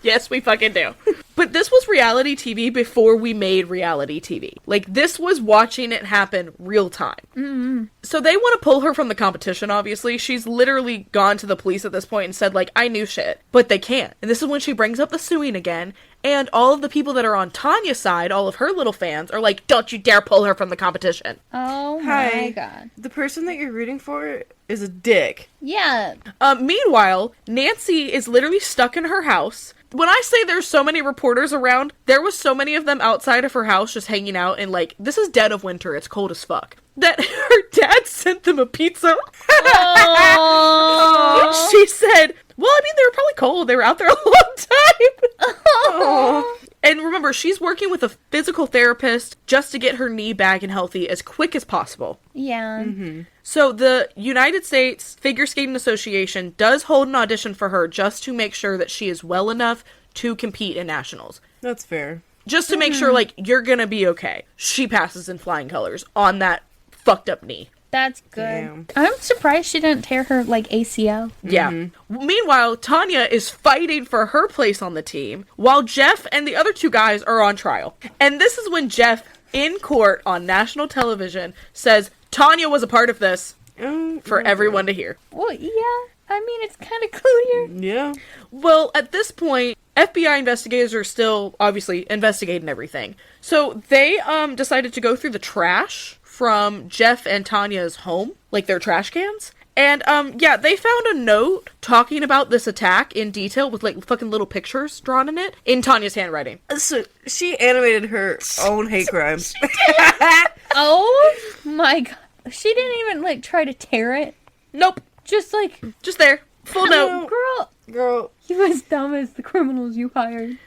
Yes, we fucking do. But this was reality TV before we made reality TV. Like, this was watching it happen real time. Mm-hmm. So they want to pull her from the competition, obviously. She's literally gone to the police at this point and said, like, I knew shit. But they can't. And this is when she brings up the suing again. And all of the people that are on Tanya's side, all of her little fans, are like, don't you dare pull her from the competition. Oh Hi. my god. The person that you're rooting for is a dick. Yeah. Meanwhile, Nancy is literally stuck in her house. When I say there's so many reporters around, there was so many of them outside of her house just hanging out, and like, this is dead of winter, it's cold as fuck. That her dad sent them a pizza. Oh. She said, well, I mean, they were probably cold. They were out there a long time. Oh. And remember, she's working with a physical therapist just to get her knee back and healthy as quick as possible. Yeah. Mm-hmm. So the United States Figure Skating Association does hold an audition for her just to make sure that she is well enough to compete in nationals. That's fair. Just to make sure, like, you're gonna be okay. She passes in flying colors on that fucked up knee. That's good. Damn. I'm surprised she didn't tear her, like, ACL. Yeah. Meanwhile, Tanya is fighting for her place on the team, while Jeff and the other 2 guys are on trial. And this is when Jeff, in court on national television, says Tanya was a part of this for everyone to hear. Well, yeah. I mean, it's kind of clear. Yeah. Well, at this point, FBI investigators are still, obviously, investigating everything. So they decided to go through the trash from Jeff and Tanya's home, like their trash cans. And, yeah, they found a note talking about this attack in detail with, like, fucking little pictures drawn in it in Tanya's handwriting. So she animated her own hate crimes. Oh my god. She didn't even, like, try to tear it. Nope. Just, like... Just there. Full note. Girl, you as dumb as the criminals you hired.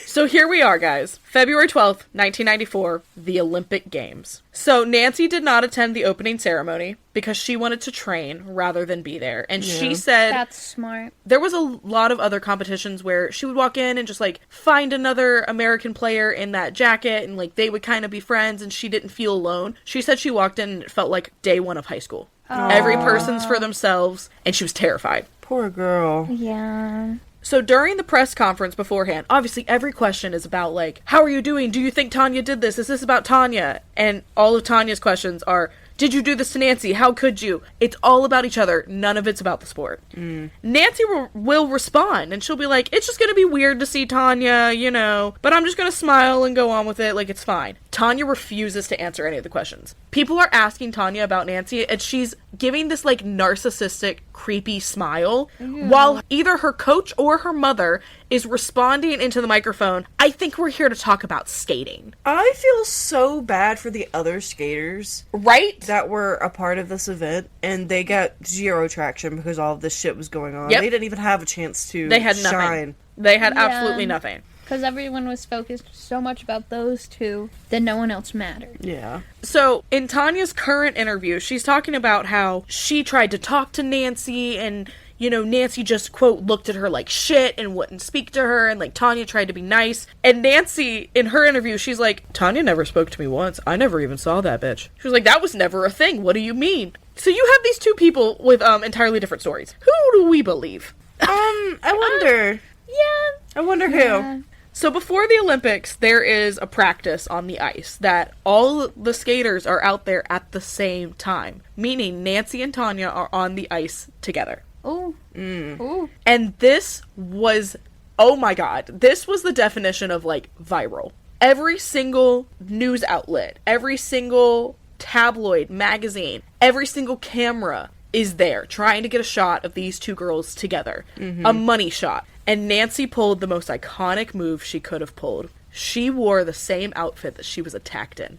So here we are, guys. February 12th, 1994, the Olympic Games. So Nancy did not attend the opening ceremony because she wanted to train rather than be there. And she said... That's smart. There was a lot of other competitions where she would walk in and just, like, find another American player in that jacket and, like, they would kind of be friends and she didn't feel alone. She said she walked in and it felt like day one of high school. Aww. Every person's for themselves and she was terrified. Poor girl. Yeah. So during the press conference beforehand, obviously every question is about, like, how are you doing? Do you think Tonya did this? Is this about Tonya? And all of Tanya's questions are, did you do this to Nancy? How could you? It's all about each other. None of it's about the sport. Nancy will respond, and she'll be like, it's just going to be weird to see Tonya, you know, but I'm just going to smile and go on with it like it's fine. Tanya refuses to answer any of the questions. People are asking Tonya about Nancy, and she's giving this, like, narcissistic, creepy smile, while either her coach or her mother is responding into the microphone, I think we're here to talk about skating. I feel so bad for the other skaters. Right? That were a part of this event, and they got zero traction because all of this shit was going on. Yep. They didn't even have a chance to They had nothing. shine. They had absolutely nothing. Because everyone was focused so much about those two that no one else mattered. Yeah. So, in Tanya's current interview, she's talking about how she tried to talk to Nancy and, you know, Nancy just, quote, looked at her like shit and wouldn't speak to her, and, like, Tonya tried to be nice. And Nancy, in her interview, she's like, Tonya never spoke to me once. I never even saw that bitch. She was like, that was never a thing. What do you mean? So you have these two people with entirely different stories. Who do we believe? I wonder. Yeah. I wonder who. So before the Olympics, there is a practice on the ice that all the skaters are out there at the same time, meaning Nancy and Tonya are on the ice together. Oh. Oh. And this was, oh my god, this was the definition of, like, viral. Every single news outlet, every single tabloid, magazine, every single camera is there trying to get a shot of these two girls together. A money shot. And Nancy pulled the most iconic move she could have pulled. She wore the same outfit that she was attacked in.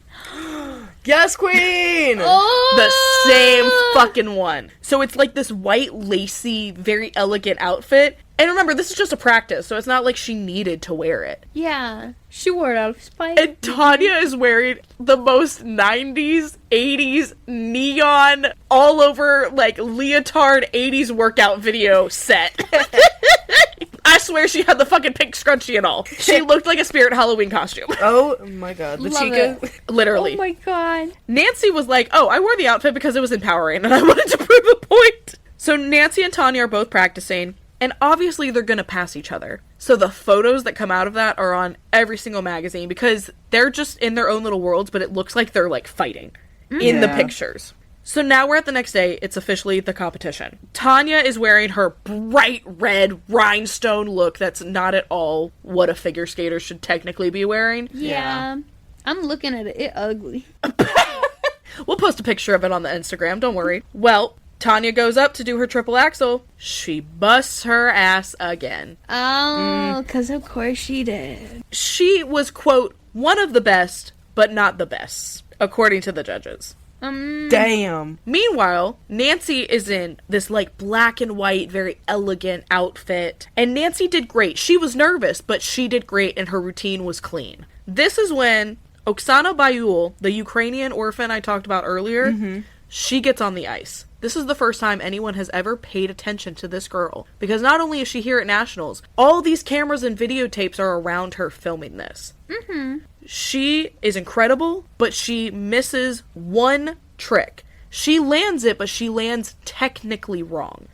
Yes, queen! The same fucking one. So it's like this white, lacy, very elegant outfit. And remember, this is just a practice, so it's not like she needed to wear it. Yeah. She wore it out of spite. And Tonya is wearing the most 90s, 80s, neon, all over, like, leotard 80s workout video set. I swear she had the fucking pink scrunchie and all. She looked like a Spirit Halloween costume. Oh my god, the Love chica. it. Literally. Oh my god. Nancy was like, oh, I wore the outfit because it was empowering and I wanted to prove a point. So Nancy and Tonya are both practicing, and obviously they're gonna pass each other. So the photos that come out of that are on every single magazine because they're just in their own little worlds, but it looks like they're, like, fighting in the pictures. So now we're at the next day. It's officially the competition. Tonya is wearing her bright red rhinestone look that's not at all what a figure skater should technically be wearing. Yeah. I'm looking at it. It's ugly. We'll post a picture of it on the Instagram, don't worry. Well, Tonya goes up to do her triple axel. She busts her ass again. Oh, because of course she did. She was, quote, one of the best, but not the best, according to the judges. Damn. Meanwhile, Nancy is in this, like, black and white, very elegant outfit. And Nancy did great. She was nervous, but she did great, and her routine was clean. This is when Oksana Bayul, the Ukrainian orphan I talked about earlier, she gets on the ice. This is the first time anyone has ever paid attention to this girl. Because not only is she here at Nationals, all these cameras and videotapes are around her filming this. She is incredible, but she misses one trick. She lands it, but she lands technically wrong.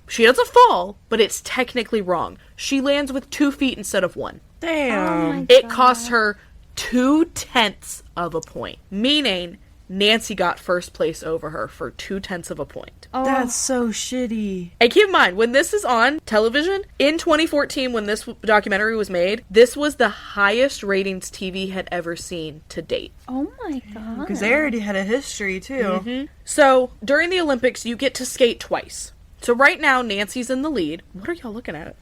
She doesn't fall, but it's technically wrong. She lands with 2 feet instead of 1. Damn. Oh my It God. costs her 0.2 of a point. Meaning, Nancy got first place over her for 0.2 of a point. Oh, That's so shitty. And keep in mind, when this is on television, in 2014, when this documentary was made, this was the highest ratings TV had ever seen to date. oh my god. Because they already had a history, too. So, during the Olympics, you get to skate twice. So right now, Nancy's in the lead. What are y'all looking at?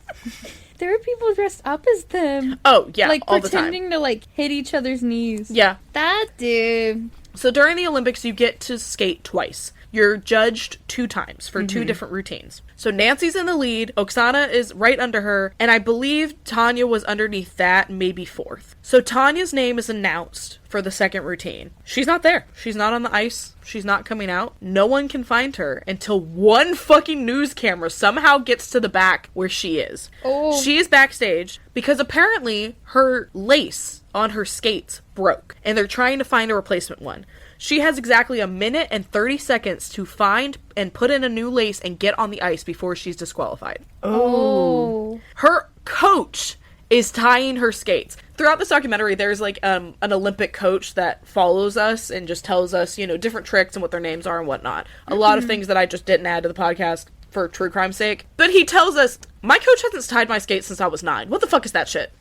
There are people dressed up as them. Oh, yeah, Like all the time. pretending to like hit each other's knees. Yeah. That dude. So during the Olympics, you get to skate twice. You're judged 2 times for 2 different routines. So Nancy's in the lead, Oksana is right under her, and I believe Tonya was underneath that, maybe 4th. So Tanya's name is announced for the second routine. She's not there. She's not on the ice. She's not coming out. No one can find her until one fucking news camera somehow gets to the back where she is. Oh. She is backstage because apparently her lace on her skates broke, and they're trying to find a replacement one. She has exactly 1 minute and 30 seconds to find and put in a new lace and get on the ice before she's disqualified. Oh. Her coach is tying her skates. Throughout this documentary, there's like an Olympic coach that follows us and just tells us, you know, different tricks and what their names are and whatnot. A lot of things that I just didn't add to the podcast for true crime's sake. But he tells us, my coach hasn't tied my skates since I was 9. What the fuck is that shit?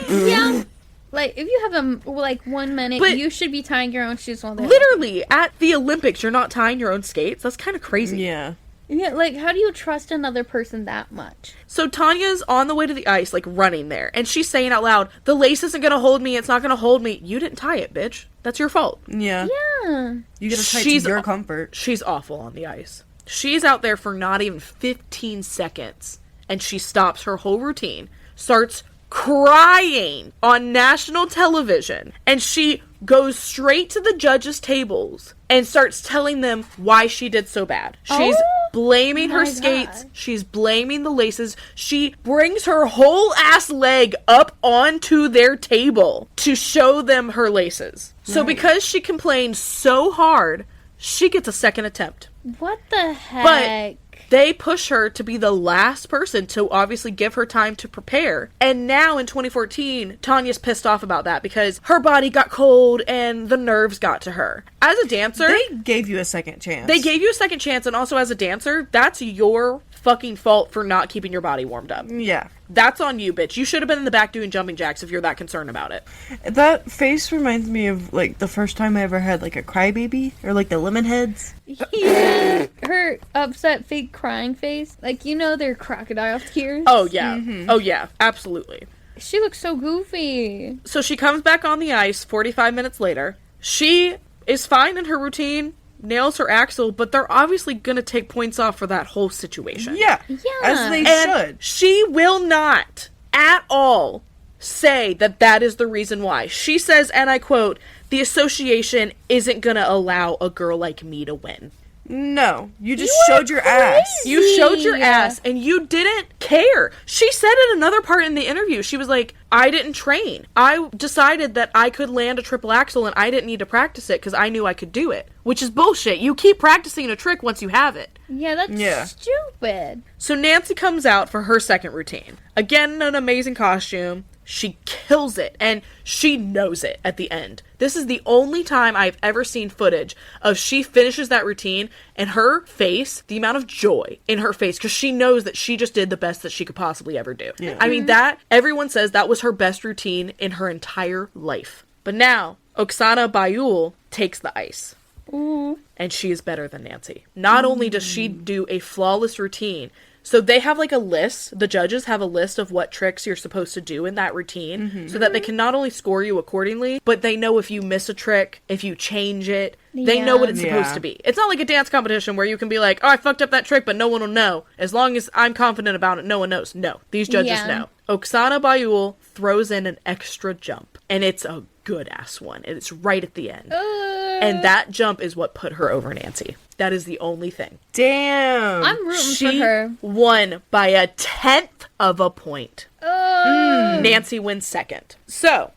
Yeah. Like, if you have like 1 minute, But- you should be tying your own shoes while they're... Literally, at the Olympics, you're not tying your own skates? That's kind of crazy. Yeah. Yeah, like, how do you trust another person that much? So Tanya's on the way to the ice, like, running there. And she's saying out loud, the lace isn't gonna hold me, it's not gonna hold me. You didn't tie it, bitch. That's your fault. Yeah. Yeah. You gotta tie it She's to your comfort. She's awful on the ice. She's out there for not even 15 seconds. And she stops her whole routine, starts crying on national television, and she goes straight to the judges' tables and starts telling them why she did so bad. She's blaming her my skates. God. She's blaming the laces. She brings her whole ass leg up onto their table to show them her laces. So because she complained so hard, she gets a second attempt. What the heck? They push her to be the last person to obviously give her time to prepare. And now in 2014, Tanya's pissed off about that because her body got cold and the nerves got to her. As a dancer, They gave you a second chance. they gave you a second chance, and also as a dancer, that's your fucking fault for not keeping your body warmed up. Yeah. That's on you, bitch. You should have been in the back doing jumping jacks if you're that concerned about it. That face reminds me of, like, the first time I ever had, like, a crybaby. Or, like, the lemon heads. Yeah. Her upset, fake crying face. Like, you know, they're crocodile tears. Oh, yeah. Oh, yeah. Absolutely. She looks so goofy. So she comes back on the ice 45 minutes later. She is fine in her routine, nails her axle, but they're obviously going to take points off for that whole situation. Yeah. Yeah. As they And should. she will not at all say that that is the reason why. She says, and I quote, the association isn't going to allow a girl like me to win. No. You just You are showed your ass. You showed your Crazy. ass and you didn't care. She said in another part in the interview, she was like, I didn't train. I decided that I could land a triple axel and I didn't need to practice it because I knew I could do it. Which is bullshit. You keep practicing a trick once you have it. Yeah, that's Yeah. stupid. So Nancy comes out for her second routine. Again, an amazing costume. She kills it, and she knows it at the end. This is the only time I've ever seen footage of she finishes that routine, and her face, the amount of joy in her face, because she knows that she just did the best that she could possibly ever do. Yeah. I mean, that, everyone says that was her best routine in her entire life. But now, Oksana Bayul takes the ice. Ooh. And she is better than Nancy. Not only does she do a flawless routine, so they have like a list, the judges have a list of what tricks you're supposed to do in that routine, so that they can not only score you accordingly, but they know if you miss a trick, if you change it, they know what it's Yeah. supposed to be. It's not like a dance competition where you can be like, oh, I fucked up that trick, but no one will know. As long as I'm confident about it, no one knows. No, these judges Yeah. know. Oksana Bayul throws in an extra jump, and it's a good-ass one, and it's right at the end. And that jump is what put her over Nancy. That is the only thing. Damn. I'm rooting She for her. won by a 10th of a point. Nancy wins second. So,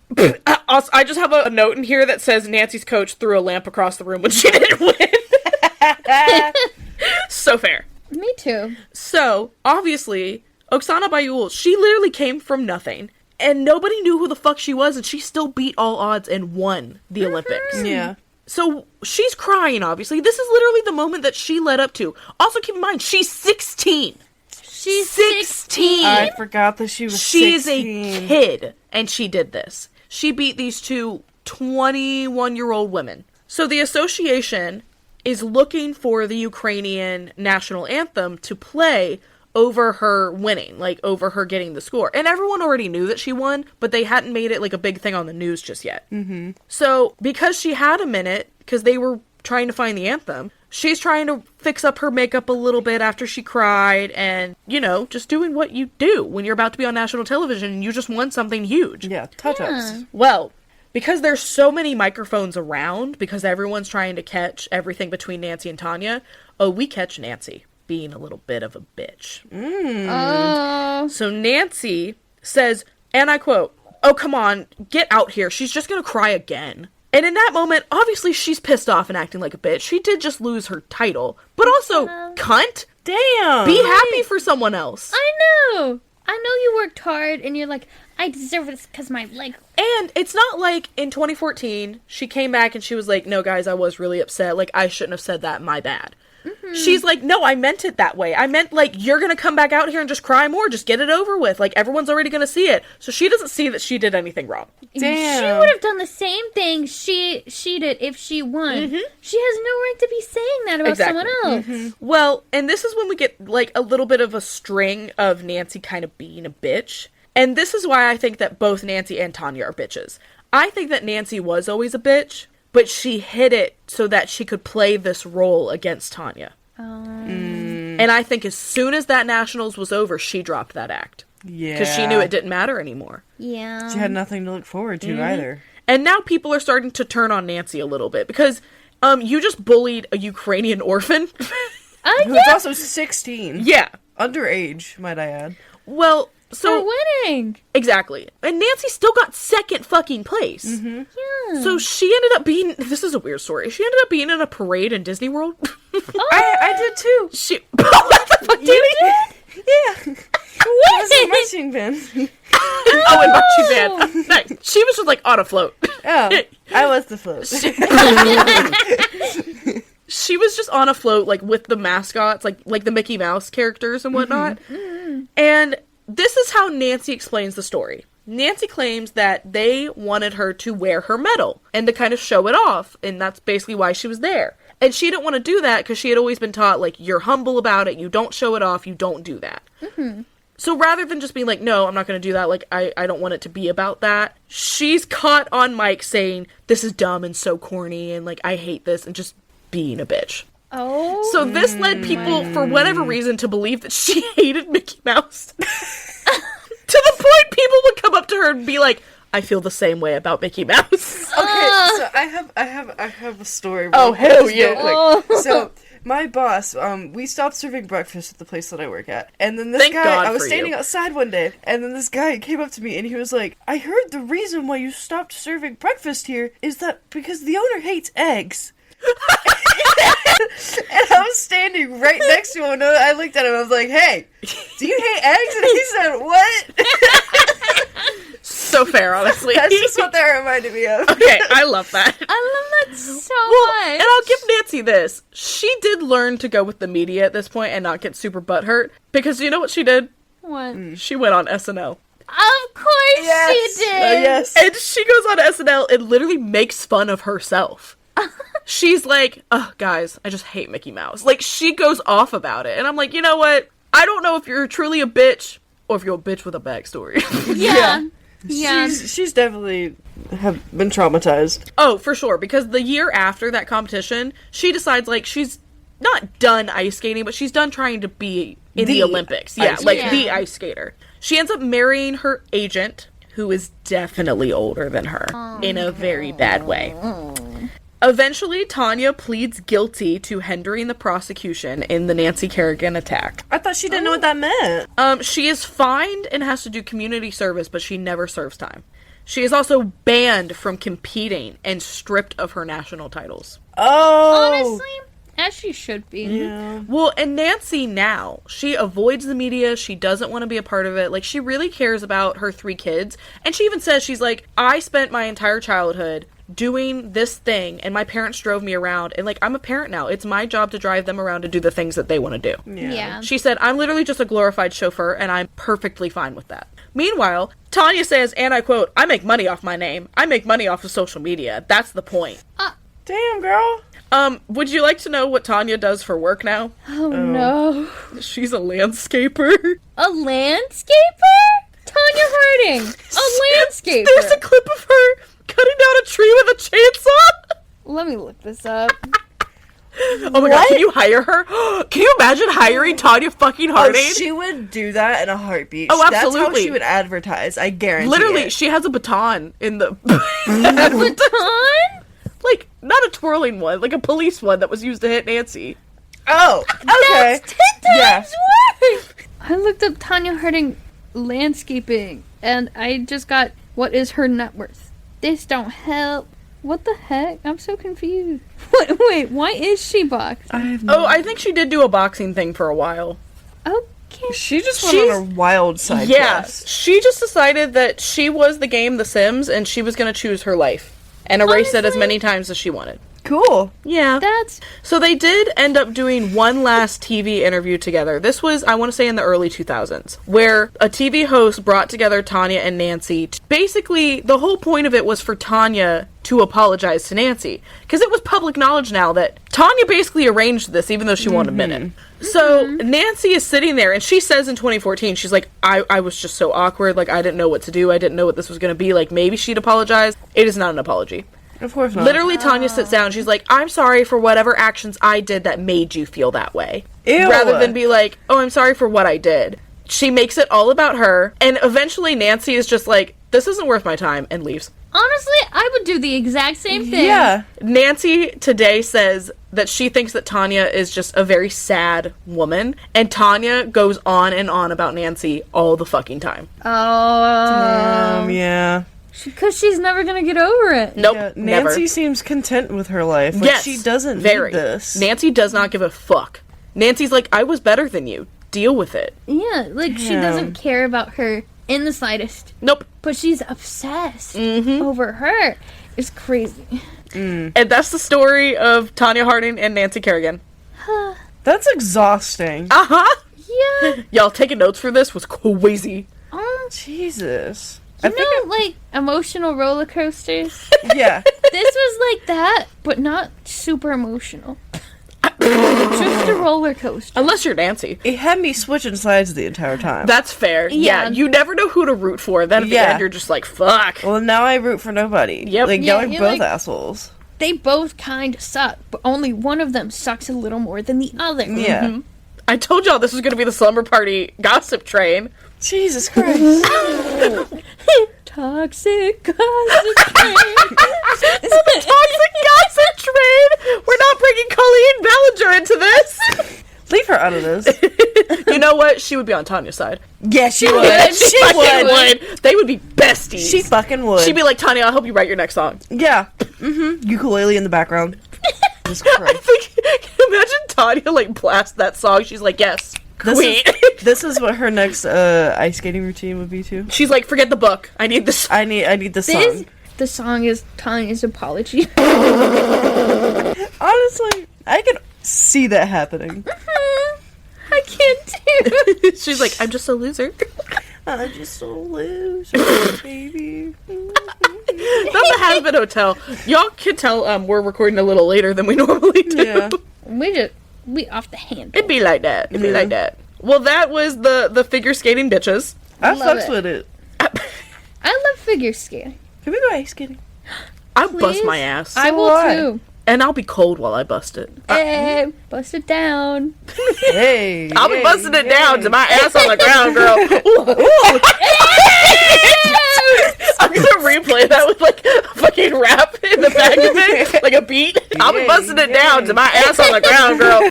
also, I just have a note in here that says Nancy's coach threw a lamp across the room when she didn't win. So fair. Me too. So, obviously, Oksana Bayul, she literally came from nothing. And nobody knew who the fuck she was, and she still beat all odds and won the Olympics. Yeah. So she's crying, obviously. This is literally the moment that she led up to. Also, keep in mind, she's 16. She's 16. I forgot that she was She's 16. a kid, and she did this. She beat these two 21-year-old women. So the association is looking for the Ukrainian national anthem to play over her winning, like over her getting the score. And everyone already knew that she won, but they hadn't made it like a big thing on the news just yet. Mm-hmm. So because she had a minute, because they were trying to find the anthem, she's trying to fix up her makeup a little bit after she cried and, you know, just doing what you do when you're about to be on national television and you just won something huge. Yeah, touch-ups. Well, because there's so many microphones around, because everyone's trying to catch everything between Nancy and Tonya, we catch Nancy being a little bit of a bitch. So Nancy says, and I quote, "Oh, come on, get out here. She's just gonna cry again." And in that moment, obviously she's pissed off and acting like a bitch. She did just lose her title. But also, cunt, Damn! be happy for someone else. I know you worked hard and you're like, I deserve this because my leg. And it's not like in 2014, she came back and she was like, no, guys, I was really upset. Like, I shouldn't have said that. My bad. Mm-hmm. She's like, no, I meant it that way. I meant, like, you're going to come back out here and just cry more. Just get it over with. Like, everyone's already going to see it. So she doesn't see that she did anything wrong. Damn. She would have done the same thing she did if she won. Mm-hmm. She has no right to be saying that about someone else. Mm-hmm. Well, and this is when we get, like, a little bit of a string of Nancy kind of being a bitch. And this is why I think that both Nancy and Tonya are bitches. I think that Nancy was always a bitch, but she hid it so that she could play this role against Tonya. And I think as soon as that Nationals was over, she dropped that act. Yeah. Because she knew it didn't matter anymore. Yeah. She had nothing to look forward to either. And now people are starting to turn on Nancy a little bit because you just bullied a Ukrainian orphan. Who's also 16. Yeah. Underage, might I add. Well, so... For winning! Exactly. And Nancy still got second fucking place. Yeah. So she ended up being... This is a weird story. She ended up being in a parade in Disney World. I did too. She... What the fuck, You did? Yeah. What? It was a marching band. Oh, and marching band. Nice. She was just like on a float. Oh, I was the float. She was just on a float, like, with the mascots, like the Mickey Mouse characters and whatnot. And this is how Nancy explains the story. Nancy claims that they wanted her to wear her medal and to kind of show it off, and that's basically why she was there. And she didn't want to do that because she had always been taught, like, you're humble about it, you don't show it off, you don't do that. So rather than just being like, no, I'm not going to do that, like, I don't want it to be about that, she's caught on mic saying, this is dumb and so corny, and, like, I hate this, and just being a bitch. Oh. So this led people, for whatever reason, to believe that she hated Mickey Mouse. To the point people would come up to her and be like, I feel the same way about Mickey Mouse. Okay, so I have a story. Oh, hell yeah. So my boss, we stopped serving breakfast at the place that I work at, and then this Thank guy, God I was for standing you. outside one day, and then this guy came up to me and he was like, I heard the reason why you stopped serving breakfast here is that because the owner hates eggs. And I was standing right next to him, and I looked at him, I was like, hey, do you hate eggs? And he said, what? So fair, honestly. That's just what that reminded me of. Okay, I love that. I love that so Well, much. and I'll give Nancy this. She did learn to go with the media at this point and not get super butthurt. Because you know what she did? What? She went on SNL. Of course Yes. she did. Yes. And she goes on SNL and literally makes fun of herself. She's like, oh, guys, I just hate Mickey Mouse. Like, she goes off about it. And I'm like, you know what? I don't know if you're truly a bitch or if you're a bitch with a backstory. Yeah. Yeah. She's definitely have been traumatized. Oh, for sure. Because the year after that competition, she decides, like, she's not done ice skating, but she's done trying to be in the Olympics. Yeah, ice like skater. the ice skater. She ends up marrying her agent, who is definitely older than her, in a very bad way. Eventually, Tonya pleads guilty to hindering the prosecution in the Nancy Kerrigan attack. I thought she didn't know what that meant. She is fined and has to do community service, but she never serves time. She is also banned from competing and stripped of her national titles. Oh. Honestly, As she should be. Yeah. Well, and Nancy now, she avoids the media. She doesn't want to be a part of it. Like, she really cares about her 3 kids. And she even says, she's like, I spent my entire childhood doing this thing, and my parents drove me around. And, like, I'm a parent now. It's my job to drive them around to do the things that they want to do. Yeah. She said, I'm literally just a glorified chauffeur, and I'm perfectly fine with that. Meanwhile, Tonya says, and I quote, I make money off my name. I make money off of social media. That's the point. Damn, girl. Would you like to know what Tonya does for work now? Oh, no. She's a landscaper. A landscaper? Tonya Harding. A landscaper. There's a clip of her cutting down a tree with a chainsaw. Let me look this up. Oh my god, can you hire her? Can you imagine hiring Tonya fucking Harding? Oh, she would do that in a heartbeat. Oh, absolutely. That's how she would advertise. I guarantee Literally, it. she has a baton in the... Baton? Like, not a twirling one, like a police one that was used to hit Nancy. Oh, okay. That's 10 times Yeah. worse! I looked up Tonya Harding landscaping, and I just got, what is her net worth? This don't help. What the heck? I'm so confused. Wait, why is she boxed? I think she did do a boxing thing for a while. Okay. She just went on a wild side quest. She just decided that she was the game The Sims, and she was going to choose her life and erase it as Honestly- many times as she wanted. Cool. Yeah. That's... So they did end up doing one last TV interview together. This was, I want to say, in the early 2000s, where a TV host brought together Tonya and Nancy. Basically, the whole point of it was for Tonya to apologize to Nancy. Because it was public knowledge now that Tonya basically arranged this, even though she won't admit it. So Nancy is sitting there, and she says in 2014, she's like, I was just so awkward. Like, I didn't know what to do. I didn't know what this was going to be. Like, maybe she'd apologize. It is not an apology. Of course not. Literally, Tonya sits down. She's like, I'm sorry for whatever actions I did that made you feel that way. Ew. Rather than be like, oh, I'm sorry for what I did. She makes it all about her. And eventually, Nancy is just like, this isn't worth my time, and leaves. Honestly, I would do the exact same thing. Yeah. Nancy today says that she thinks that Tonya is just a very sad woman. And Tonya goes on and on about Nancy all the fucking time. Oh. Yeah. Because she's never gonna get over it. Nope, Yeah, never. Nancy seems content with her life. Like, Yes, she doesn't very. need this. Nancy does not give a fuck. Nancy's like, I was better than you. Deal with it. Yeah, like, she Damn. doesn't care about her in the slightest. Nope. But she's obsessed over her. It's crazy. And that's the story of Tonya Harding and Nancy Kerrigan. That's exhausting. Uh-huh. Yeah. Y'all taking notes for this was crazy. Jesus. You know, like, emotional roller coasters? Yeah. This was like that, but not super emotional. Just a roller coaster. Unless you're Nancy. It had me switching sides the entire time. That's fair. Yeah. Yeah. You never know who to root for. Then at the Yeah. end, you're just like, fuck. Well, now I root for nobody. Yep. Like, Yeah, y'all are you're both like- assholes. They both kind of suck, but only one of them sucks a little more than the other. Yeah. I told y'all this was going to be the slumber party gossip train. Jesus Christ. Toxic gossip train. The toxic gossip train! We're not bringing Colleen Ballinger into this! Leave her out of this. You know what? She would be on Tanya's side. Yeah, she would. She Fucking would. They would be besties. She fucking would. She'd be like, Tanya, I'll help you write your next song. Yeah. Ukulele in the background. Jesus I Christ. think, can you imagine Tanya, like, blast that song? She's like, yes, queen. This is what her next ice skating routine would be too. She's like, forget the book. I need this. I need the song. The song is Tanya's apology. Honestly, I can see that happening. I can't do it. She's like, I'm just a loser. I'm just so loose, baby. That's the Has-Been Hotel. Y'all can tell we're recording a little later than we normally do. Yeah. We off the handle. It'd be like that. It'd be like that. Well, that was the figure skating bitches. I Love fucks it. with it. I love figure skating. Can we go ice skating? I bust Please? my ass. I will what? too. And I'll be cold while I bust it. Hey, bust it down. Hey. I'll be hey, busting it hey. down to my ass on the ground, girl. I'm gonna replay that with like a fucking rap in the back of it, like a beat. I'll be busting it down to my ass on the ground, girl.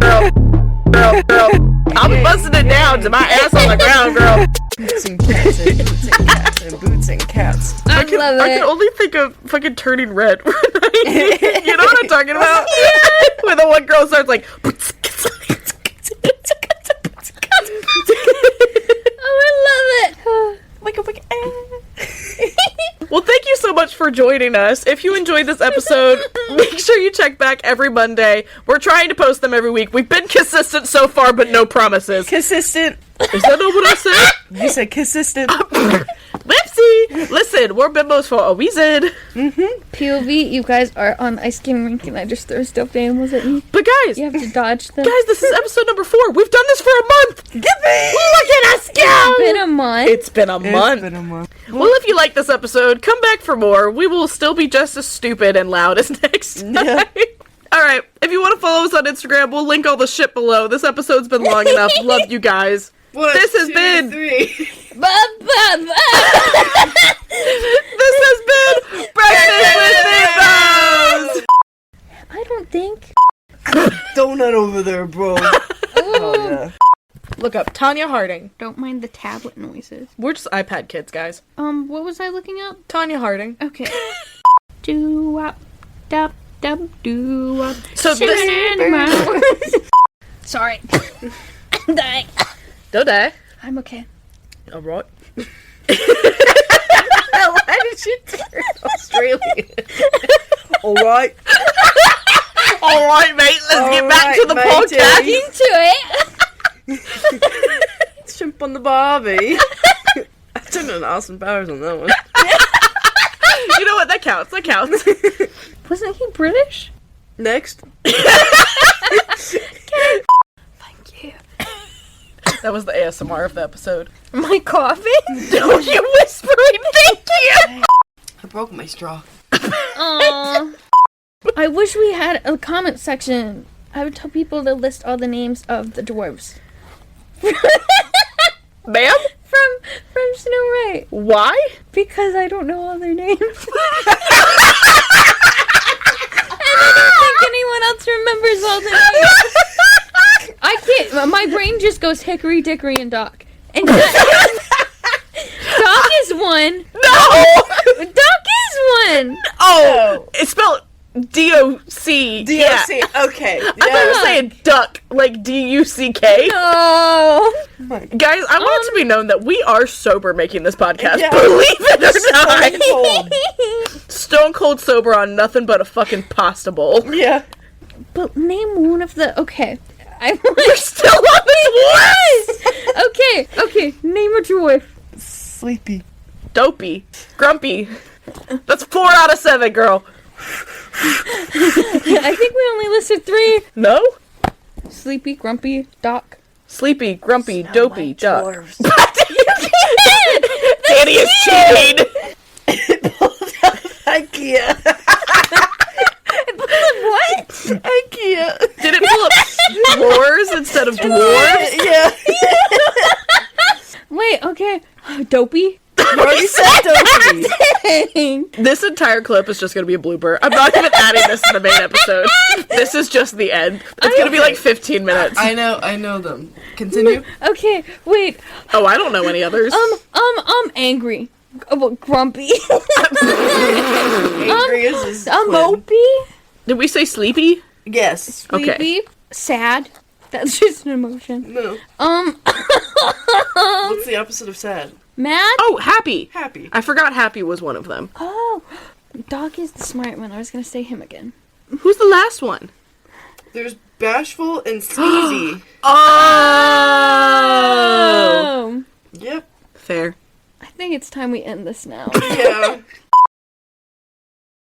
Girl. I'll be busting it down to my ass on the ground, girl. Boots and cats and boots and cats and boots and cats. I I love can it. only think of fucking turning red. You know what I'm talking about? With know, one girl starts like... Oh, I love it. Well, thank you so much for joining us. If you enjoyed this episode, make sure you check back every Monday. We're trying to post them every week. We've been consistent so far, but no promises. Consistent. Is that not what I said? You said consistent. Lipsy! Listen, we're bimbos for a reason. POV, you guys are on the ice skating rink and I just throw stuffed animals at you. But guys, You have to dodge them. guys, this is episode number 4. We've done this for a month. Get me! Look at us go! It's been a month. It's been a month. It's been a month. Well, if you like this episode, come back for more. We will still be just as stupid and loud as next time. Yeah. Alright, if you want to follow us on Instagram, we'll link all the shit below. This episode's been long enough. Love you guys. This has been... 3. This has been Breakfast with Bimbos! I don't think. Donut over there, bro. Oh, yeah. Look up Tonya Harding. Don't mind the tablet noises. We're just iPad kids, guys. What was I looking up? Tonya Harding. Okay. Do-wop, dop, dop, do-wop. So this... Sorry. I'm dying. Don't die. I'm okay. Alright. Why did you turn Australian? Alright. Alright, mate, let's get back to the Alright, podcast. matey. Into it. Shrimp on the barbie. I turned on Austin Powers on that one. You know what? That counts. That counts. Wasn't he British? Next. Thank you. That was the ASMR of the episode. My coffee? Don't you whispering? Thank you. I broke my straw. Aww. I wish we had a comment section. I would tell people to list all the names of the dwarves. Ma'am? From Snow White. Why? Because I don't know all their names. I don't think anyone else remembers all their names. I can't. My brain just goes Hickory, Dickory, and Doc. And Doc is one. No! Doc is one. Oh, it's spelled D-O-C. DOC. Yeah. Okay. I thought you were saying duck, like D-U-C-K. No. Guys, I want it to be known that we are sober making this podcast. Yeah. Believe it or not. Cold. Stone cold sober on nothing but a fucking pasta bowl. Yeah. But name one of the. Okay. We're still on the Okay. Name a dwarf. Sleepy. Dopey. Grumpy. That's 4 out of 7, girl. I think we only listed 3. No? Sleepy, Grumpy, Doc. Sleepy, grumpy, dopey, duck. Dwarves. Danny is cheating! IKEA. What? IKEA. Did it pull up dwarves instead of dwarves? Yeah. Wait, okay. Dopey? You already said dopey. Dang. This entire clip is just gonna be a blooper. I'm not even adding this to the main episode. This is just the end. It's gonna be like 15 minutes. I know them. Continue. Okay, wait. Oh, I don't know any others. I'm angry. Well, grumpy. Angry is his I'm twin. mopey. Did we say sleepy? Yes. Okay. Sleepy. Sad. That's just an emotion. No. What's the opposite of sad? Mad? Oh, happy. Happy. I forgot happy was one of them. Oh. Doc is the smart one. I was gonna say him again. Who's the last one? There's bashful and sleazy. Oh! Yep. Fair. I think it's time we end this now. Yeah.